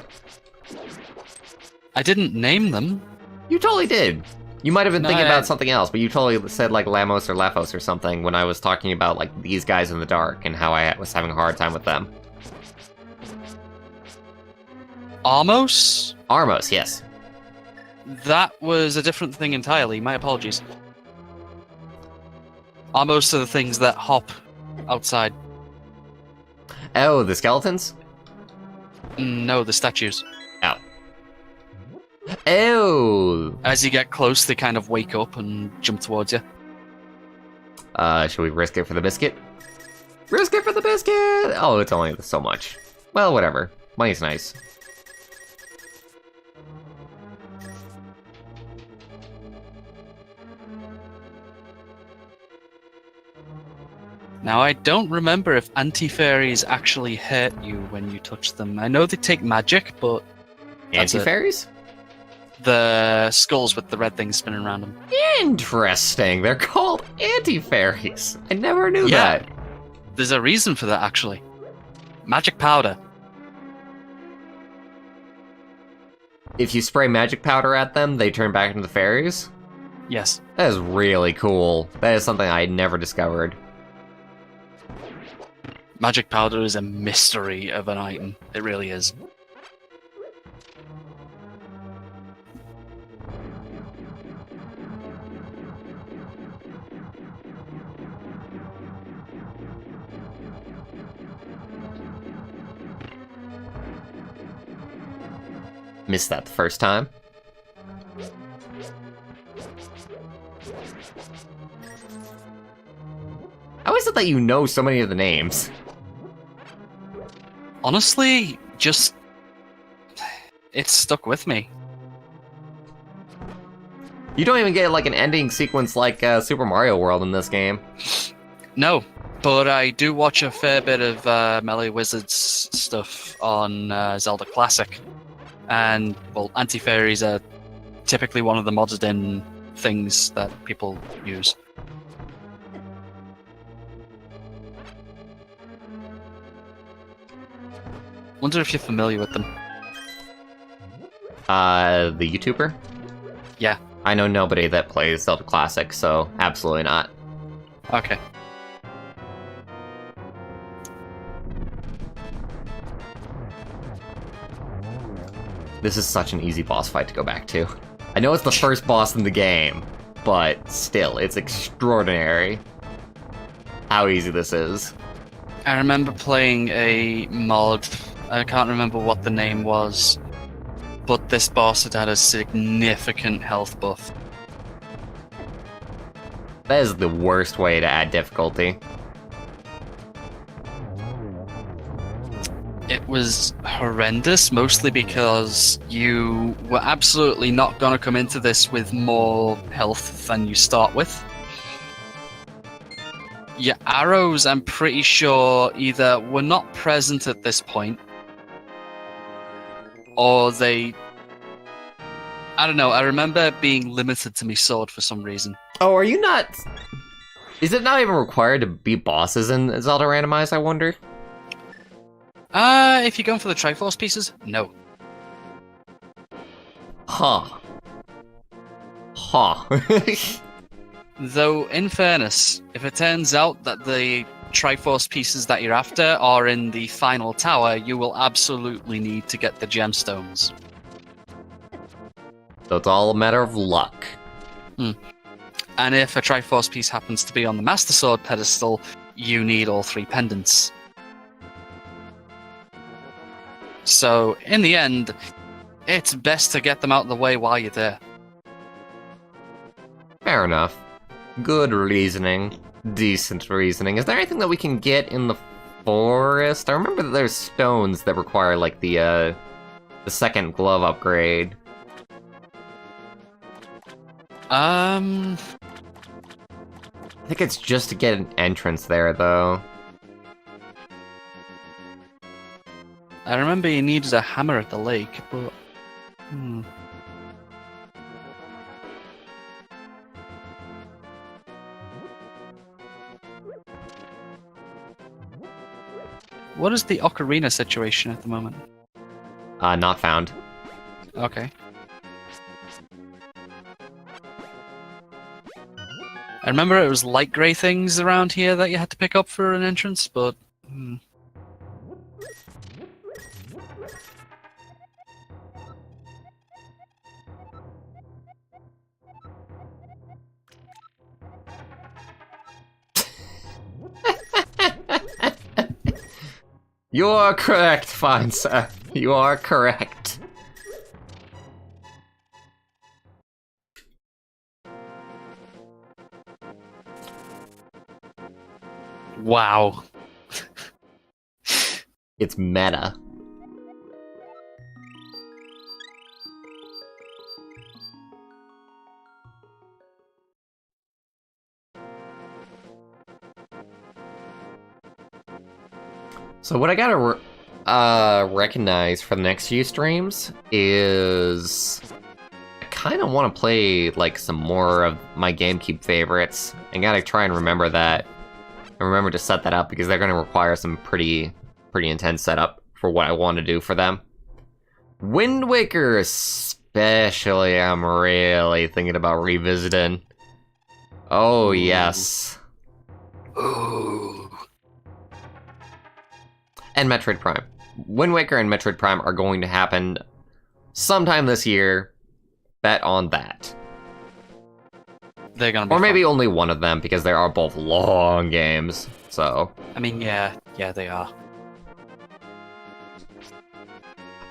I didn't name them. You totally did. You might have been No, thinking I- about something else, but you totally said, like, Lamos or Lafos or something when I was talking about, like, these guys in the dark and how I was having a hard time with them. Armos? Armos, yes. That was a different thing entirely. My apologies. Armos are the things that hop outside. Oh, the skeletons? No, the statues. Oh! As you get close, they kind of wake up and jump towards you. Should we risk it for the biscuit? Risk it for the biscuit! Oh, it's only so much. Well, whatever. Money's nice. Now, I don't remember if anti-fairies actually hurt you when you touch them. I know they take magic, but that's it. Anti-fairies? The skulls with the red things spinning around them. Interesting. They're called anti-fairies. I never knew Yeah. that. There's a reason for that, actually. Magic powder. If you spray magic powder at them, they turn back into fairies? Yes. That is really cool. That is something I had never discovered. Magic powder is a mystery of an item. It really is. Missed that the first time. How is it that you know so many of the names? Honestly, just... it's stuck with me. You don't even get like an ending sequence like Super Mario World in this game. No, but I do watch a fair bit of Melee Wizards stuff on Zelda Classic. And, well, anti-fairies are typically one of the modded-in things that people use. Wonder if you're familiar with them. The YouTuber? Yeah. I know nobody that plays Zelda Classic, so absolutely not. Okay. This is such an easy boss fight to go back to. I know it's the first boss in the game, but still, it's extraordinary how easy this is. I remember playing a mod, I can't remember what the name was, but this boss had a significant health buff. That is the worst way to add difficulty. It was horrendous, mostly because you were absolutely not going to come into this with more health than you start with. Your arrows, I'm pretty sure, either were not present at this point, or they... I don't know, I remember being limited to my sword for some reason. Oh, are you not... Is it not even required to beat bosses in Zelda Randomizer, I wonder? If you're going for the Triforce pieces, no. Huh. Though, in fairness, if it turns out that the Triforce pieces that you're after are in the final tower, you will absolutely need to get the gemstones. So it's all a matter of luck. And if a Triforce piece happens to be on the Master Sword pedestal, you need all 3 pendants. So, in the end, it's best to get them out of the way while you're there. Fair enough. Good reasoning. Decent reasoning. Is there anything that we can get in the forest? I remember that there's stones that require, like, the second glove upgrade. Um, I think it's just to get an entrance there, though. I remember you needed a hammer at the lake, but... What is the ocarina situation at the moment? Not found. Okay. I remember it was light grey things around here that you had to pick up for an entrance, but... You are correct, fine sir. You are correct. Wow. It's meta. So what I gotta recognize for the next few streams is I kind of want to play like some more of my GameCube favorites, and gotta try and remember that, and remember to set that up because they're gonna require some pretty intense setup for what I want to do for them. Wind Waker especially, I'm really thinking about revisiting. Oh yes. Ooh. And Metroid Prime. Wind Waker and Metroid Prime are going to happen sometime this year. Bet on that. They're gonna be Or maybe fun. only one of them, because they are both long games, so... I mean, yeah, they are.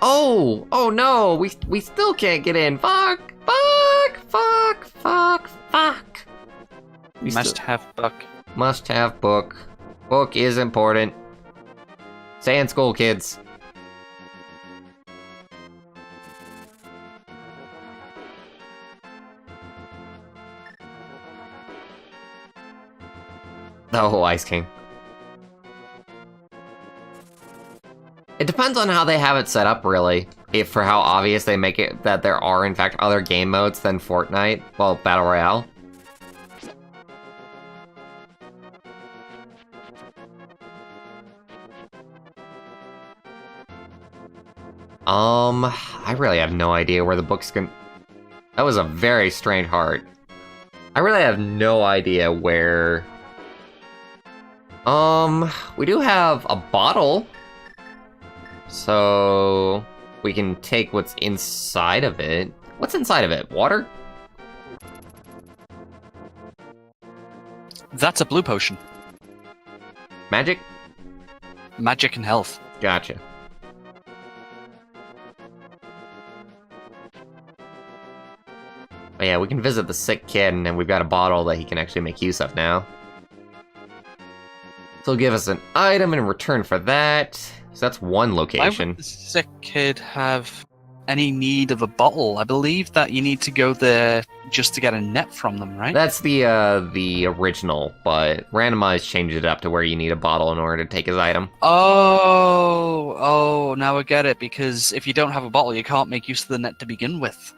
Oh! Oh no! We still can't get in! Fuck! We Must have buck. must have book. Book is important. Stay in school, kids. Oh, Ice King. It depends on how they have it set up, really. If for how obvious they make it that there are, in fact, other game modes than Fortnite. Well, Battle Royale. I really have no idea where the book's gonna... That was a very strange heart. I really have no idea where... We do have a bottle. So... we can take what's inside of it. What's inside of it? Water? That's a blue potion. Magic? Magic and health. Gotcha. But yeah, we can visit the sick kid, and then we've got a bottle that he can actually make use of now. So he'll give us an item in return for that. So that's one Why location. would the sick kid have any need of a bottle? I believe that you need to go there just to get a net from them, right? That's the original, but Randomizer changed it up to where you need a bottle in order to take his item. Oh, now I get it, because if you don't have a bottle, you can't make use of the net to begin with.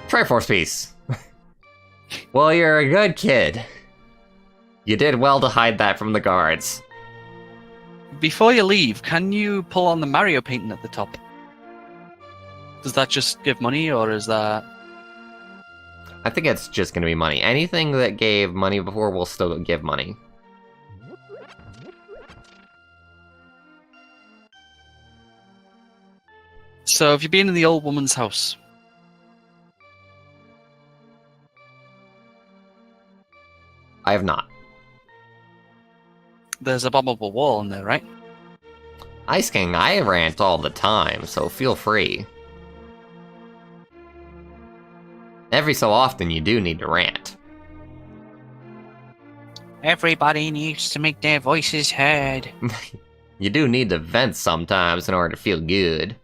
Triforce piece. Well, you're a good kid. You did well to hide that from the guards. Before you leave, can you pull on the Mario painting at the top? Does that just give money, or is that... I think it's just gonna be money. Anything that gave money before will still give money. So, have you been in the old woman's house? I have not. There's a bombable wall in there, right? Ice King, I rant all the time, so feel free. Every so often, you do need to rant. Everybody needs to make their voices heard. You do need to vent sometimes in order to feel good.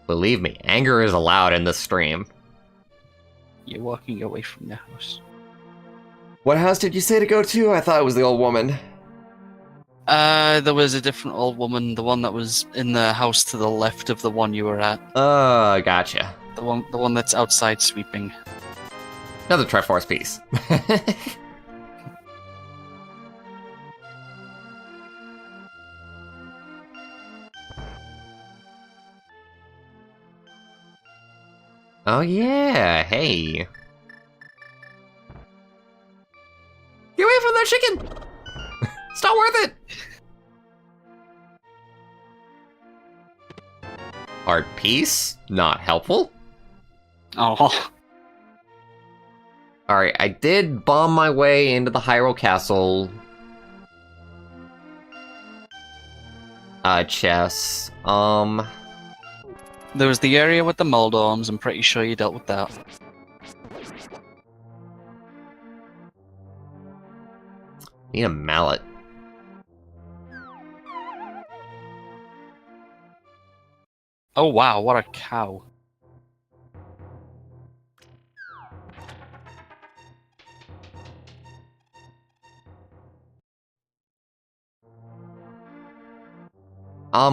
Believe me, anger is allowed in this stream. You're walking away from the house. What house did you say to go to? I thought it was the old woman. There was a different old woman, the one that was in the house to the left of the one you were at. Gotcha. The one that's outside sweeping. Another Triforce piece. Oh yeah, hey. Get away from that chicken! It's not worth it! Art piece? Not helpful. Oh. Alright, I did bomb my way into the Hyrule Castle. Chess. There was the area with the Moldorms, I'm pretty sure you dealt with that. Need a mallet. Oh wow, what a cow.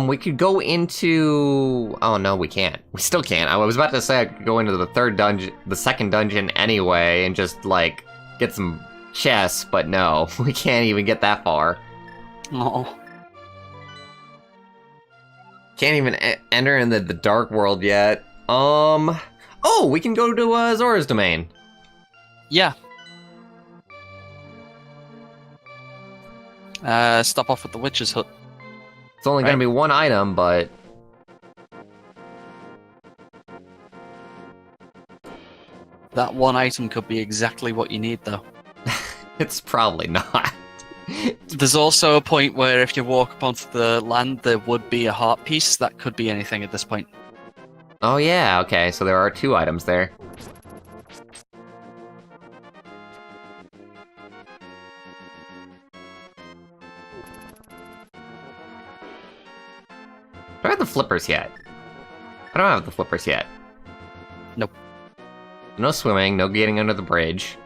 We could go into... Oh, no, we can't. We still can't. I was about to say I could go into the third dungeon, the second dungeon anyway, and just, like, get some chests, but no. We can't even get that far. Oh. Can't even enter in the dark world yet. Oh, we can go to, Zora's domain. Yeah. Stop off at the witch's hut. It's only gonna be one item, but... That one item could be exactly what you need, though. It's probably not. There's also a point where if you walk up onto the land, there would be a heart piece. That could be anything at this point. Oh yeah, okay, so there are 2 items there. Do I have the flippers yet? I don't have the flippers yet. Nope. No swimming, no getting under the bridge.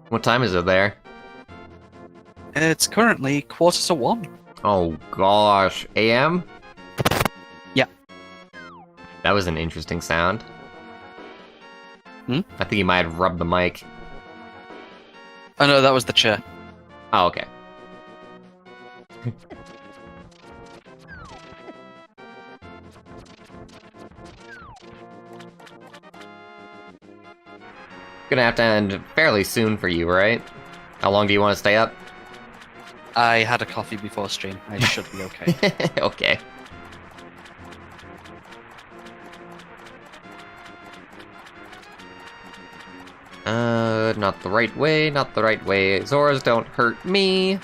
What time is it there? It's currently 1:45. Oh gosh, AM? Yeah. That was an interesting sound. Hmm? I think you might have rubbed the mic. Oh no, that was the chair. Oh, okay. Gonna have to end fairly soon for you, right? How long do you want to stay up? I had a coffee before stream. I should be okay. Okay. Not the right way, not the right way. Zoras don't hurt me.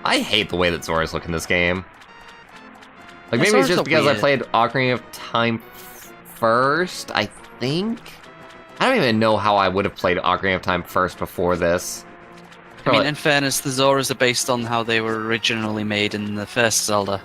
I hate the way that Zoras look in this game. Like, maybe it's just because I played Ocarina of Time first, I think? I don't even know how I would have played Ocarina of Time first before this. I mean, in fairness, the Zoras are based on how they were originally made in the first Zelda.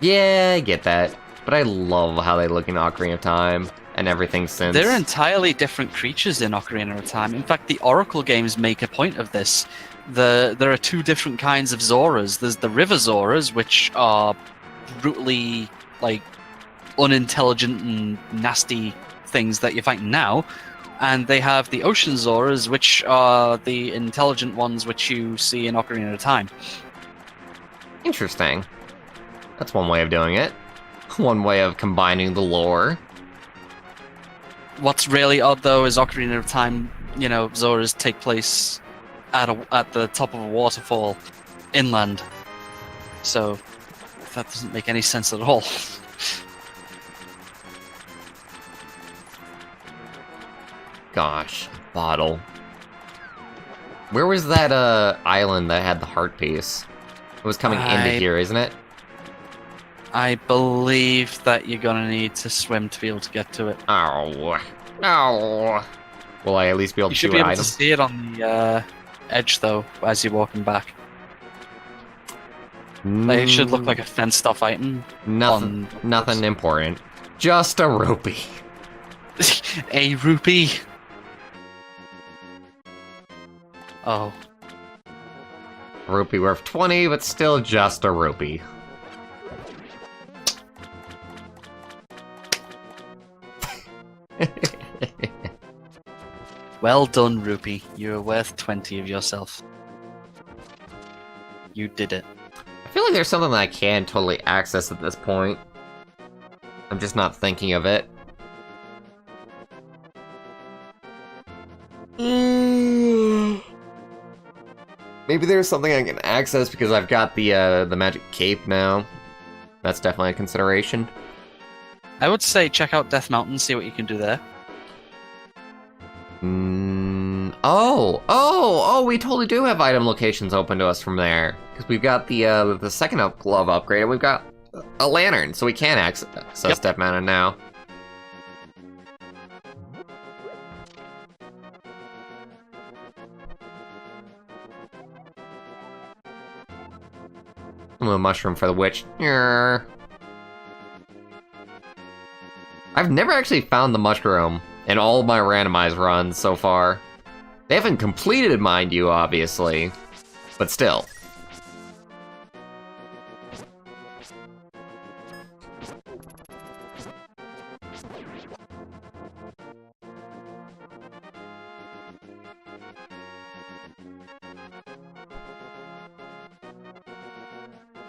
Yeah, I get that. But I love how they look in Ocarina of Time. and everything since. They're entirely different creatures in Ocarina of Time. In fact, the Oracle games make a point of this. There are two different kinds of Zoras. There's the River Zoras, which are brutally, like, unintelligent and nasty things that you're fighting now. And they have the Ocean Zoras, which are the intelligent ones which you see in Ocarina of Time. Interesting. That's one way of doing it. One way of combining the lore. What's really odd, though, is Ocarina of Time, you know, Zoras take place at the top of a waterfall inland. So that doesn't make any sense at all. Gosh, bottle. Where was that island that had the heart piece? It was coming into here, isn't it? I believe that you're gonna need to swim to be able to get to it. Oh. Oh. Will I at least be able You to should see be what able item? to see it on the edge, though, as you're walking back. Like, it should look like a fenced-off item. Nothing important. Just a rupee. A rupee. Oh. Rupee worth 20, but still just a rupee. Well done, Rupee. You're worth 20 of yourself. You did it. I feel like there's something that I can totally access at this point. I'm just not thinking of it. Maybe there's something I can access because I've got the magic cape now. That's definitely a consideration. I would say check out Death Mountain, see what you can do there. Oh, we totally do have item locations open to us from there. Because we've got the second glove upgrade, and we've got a lantern, so we can access Death Mountain now. A little mushroom for the witch. I've never actually found the mushroom in all my randomized runs so far. They haven't completed, mind you, obviously, but still.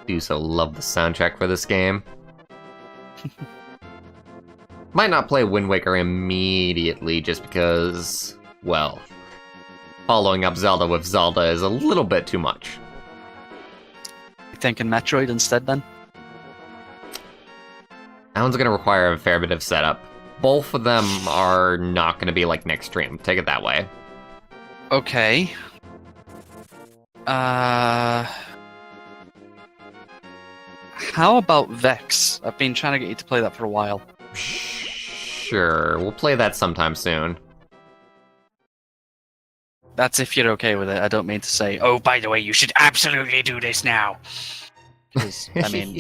Do so love the soundtrack for this game. Might not play Wind Waker immediately just because, well, following up Zelda with Zelda is a little bit too much. You thinking Metroid instead, then? That one's gonna require a fair bit of setup. Both of them are not gonna be like next stream, take it that way. Okay. How about Vex? I've been trying to get you to play that for a while. Sure, we'll play that sometime soon. That's if you're okay with it. I don't mean to say, Oh, by the way, you should absolutely do this now. 'cause, I mean,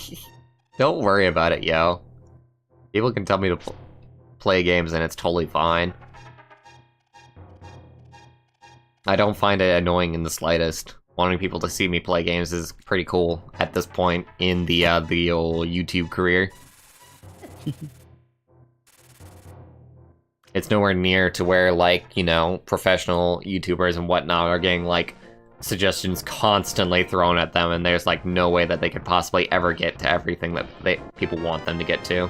Don't worry about it, yo. People can tell me to play games and it's totally fine. I don't find it annoying in the slightest. Wanting people to see me play games is pretty cool at this point in the old YouTube career. It's nowhere near to where, like, you know, professional YouTubers and whatnot are getting, like, suggestions constantly thrown at them, and there's, like, no way that they could possibly ever get to everything that people want them to get to.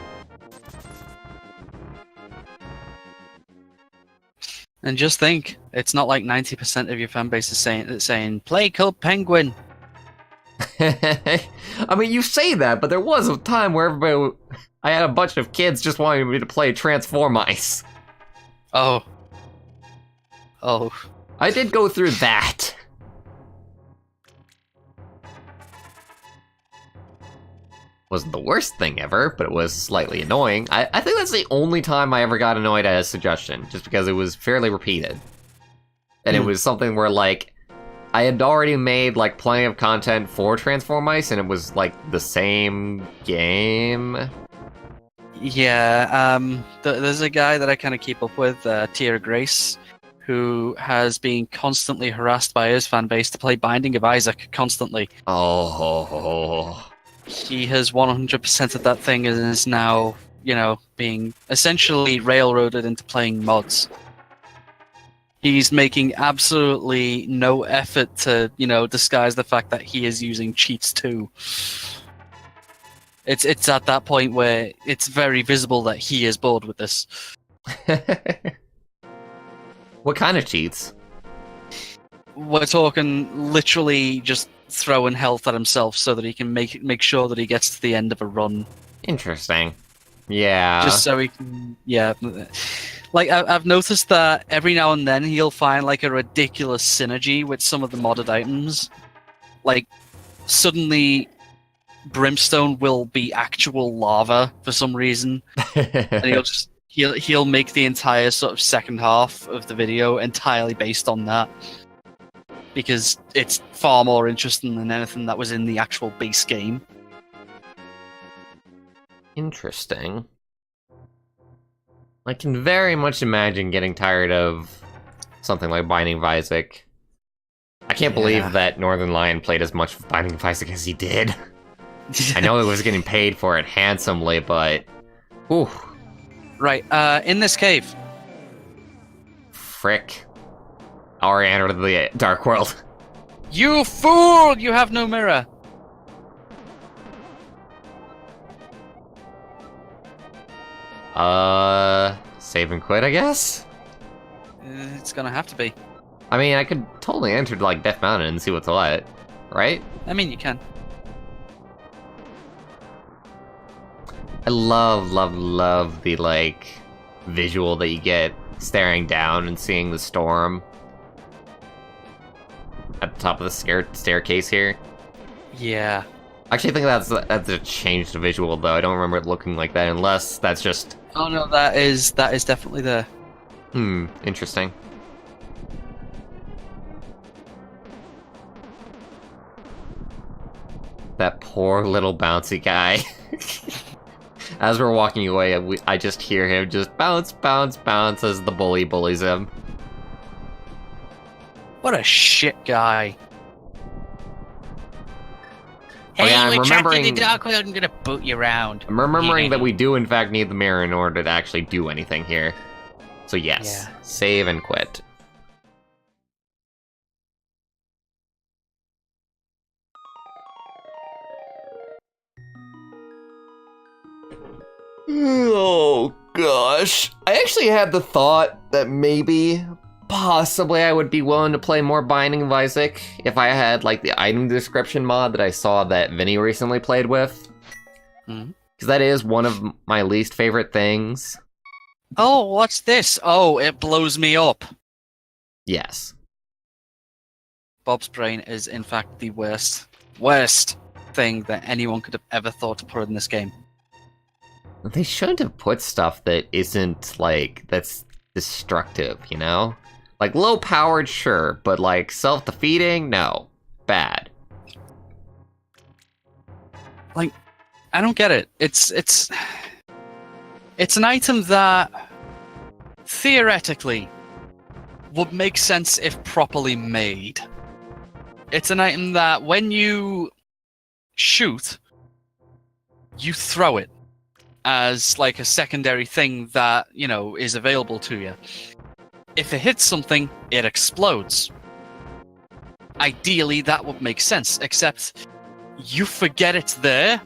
and just think, it's not like 90% of your fan base is saying play Cult Penguin. I mean, you say that, but there was a time where I had a bunch of kids just wanting me to play Transform Ice. Oh. I did go through that. Wasn't the worst thing ever, but it was slightly annoying. I think that's the only time I ever got annoyed at a suggestion, just because it was fairly repeated. And it was something where, like, I had already made, like, plenty of content for Transform Ice, and it was, like, the same game. Yeah, there's a guy that I kind of keep up with, Tierra Grace, who has been constantly harassed by his fan base to play Binding of Isaac constantly. Oh. He has 100%ed that thing and is now, being essentially railroaded into playing mods. He's making absolutely no effort to, disguise the fact that he is using cheats too. It's at that point where it's very visible that he is bored with this. What kind of cheats? We're talking literally just throwing health at himself so that he can make sure that he gets to the end of a run. Interesting. Yeah. Just so he can, yeah. Like, I've noticed that every now and then he'll find, like, a ridiculous synergy with some of the modded items. Like, suddenly brimstone will be actual lava for some reason. And he'll make the entire sort of second half of the video entirely based on that. Because it's far more interesting than anything that was in the actual base game. Interesting. I can very much imagine getting tired of something like Binding of Isaac. I can't believe that Northern Lion played as much Binding of Isaac as he did. I know he was getting paid for it handsomely, but... Whew. Right, in this cave. Frick. Already entered the Dark World. You fool! You have no mirror! Save and quit, I guess? It's gonna have to be. I mean, I could totally enter, like, Death Mountain and see what's what, right? I mean, you can. I love the, like, visual that you get staring down and seeing the storm at the top of the staircase here. Yeah. I actually think that's a changed visual, though. I don't remember it looking like that, unless that's just... Oh no, that is definitely there. Interesting. That poor little bouncy guy. As we're walking away, I just hear him just bounce, bounce, bounce as the bully bullies him. What a shit guy. Hey, yeah, I'm we're trapped in remembering- the dark world. I'm gonna boot you around. I'm remembering that we do in fact need the mirror in order to actually do anything here. So yes, Yeah. save and quit. Oh gosh. I actually had the thought that possibly I would be willing to play more Binding of Isaac if I had like the item description mod that I saw that Vinny recently played with. Because that is one of my least favorite things. Oh, what's this? Oh, it blows me up. Yes. Bob's brain is in fact the worst thing that anyone could have ever thought to put in this game. They shouldn't have put stuff that isn't, like, that's destructive, you know? Like, low-powered, sure, but, like, self-defeating? No. Bad. Like, I don't get it. It's an item that, theoretically, would make sense if properly made. It's an item that, when you shoot, you throw it as like a secondary thing that, is available to you. If it hits something, it explodes. Ideally, that would make sense, except you forget it's there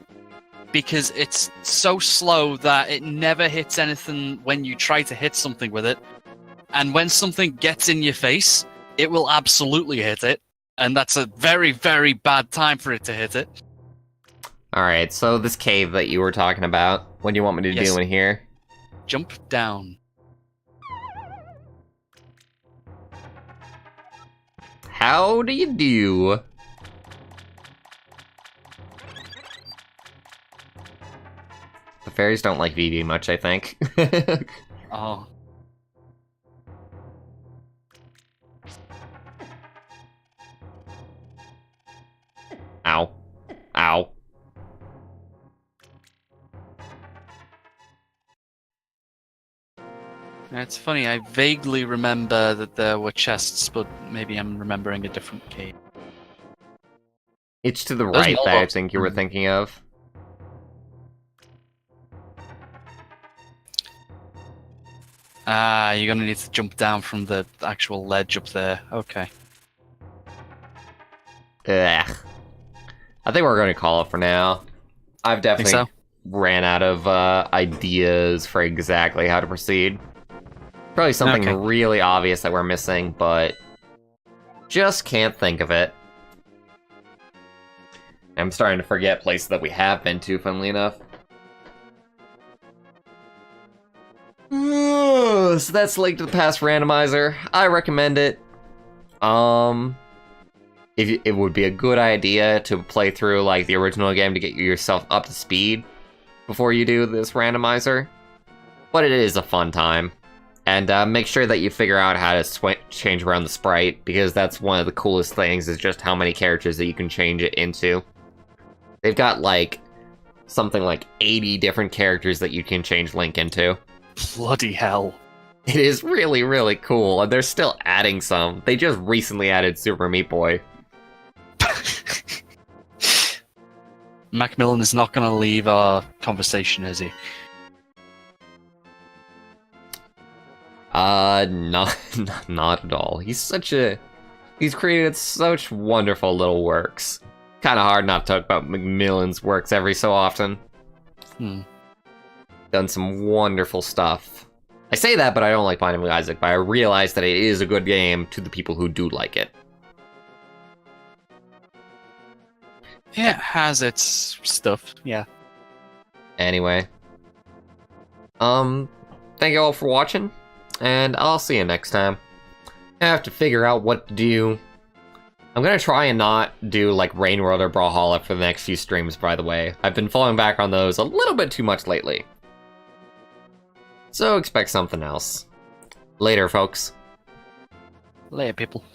because it's so slow that it never hits anything when you try to hit something with it. And when something gets in your face, it will absolutely hit it. And that's a very, very bad time for it to hit it. Alright, so this cave that you were talking about, what do you want me to Yes. do in here? Jump down. How do you do? The fairies don't like VB much, I think. Oh. Ow. Ow. It's funny, I vaguely remember that there were chests, but maybe I'm remembering a different cave. It's to the Those right that I mailboxes- think you were thinking of. Ah, you're gonna need to jump down from the actual ledge up there. Okay. Ugh. I think we're going to call it for now. I've definitely so? ran out of ideas for exactly how to proceed. Probably something Okay. really obvious that we're missing, but just can't think of it. I'm starting to forget places that we have been to, funnily enough. So that's Link to the Past Randomizer. I recommend it. It would be a good idea to play through like the original game to get yourself up to speed before you do this randomizer. But it is a fun time. And make sure that you figure out how to change around the sprite, because that's one of the coolest things, is just how many characters that you can change it into. They've got like something like 80 different characters that you can change Link into. Bloody hell. It is really, really cool, and they're still adding some. They just recently added Super Meat Boy. Macmillan is not gonna leave our conversation, is he? Not at all. He's created such wonderful little works. Kind of hard not to talk about Macmillan's works every so often. Done some wonderful stuff. I say that, but I don't like Binding of Isaac, but I realize that it is a good game to the people who do like it. Yeah, it has its stuff, yeah. Anyway. Thank you all for watching, and I'll see you next time. I have to figure out what to do. I'm gonna try and not do, like, Rain World or Brawlhalla for the next few streams, by the way. I've been falling back on those a little bit too much lately. So expect something else. Later, folks. Later, people.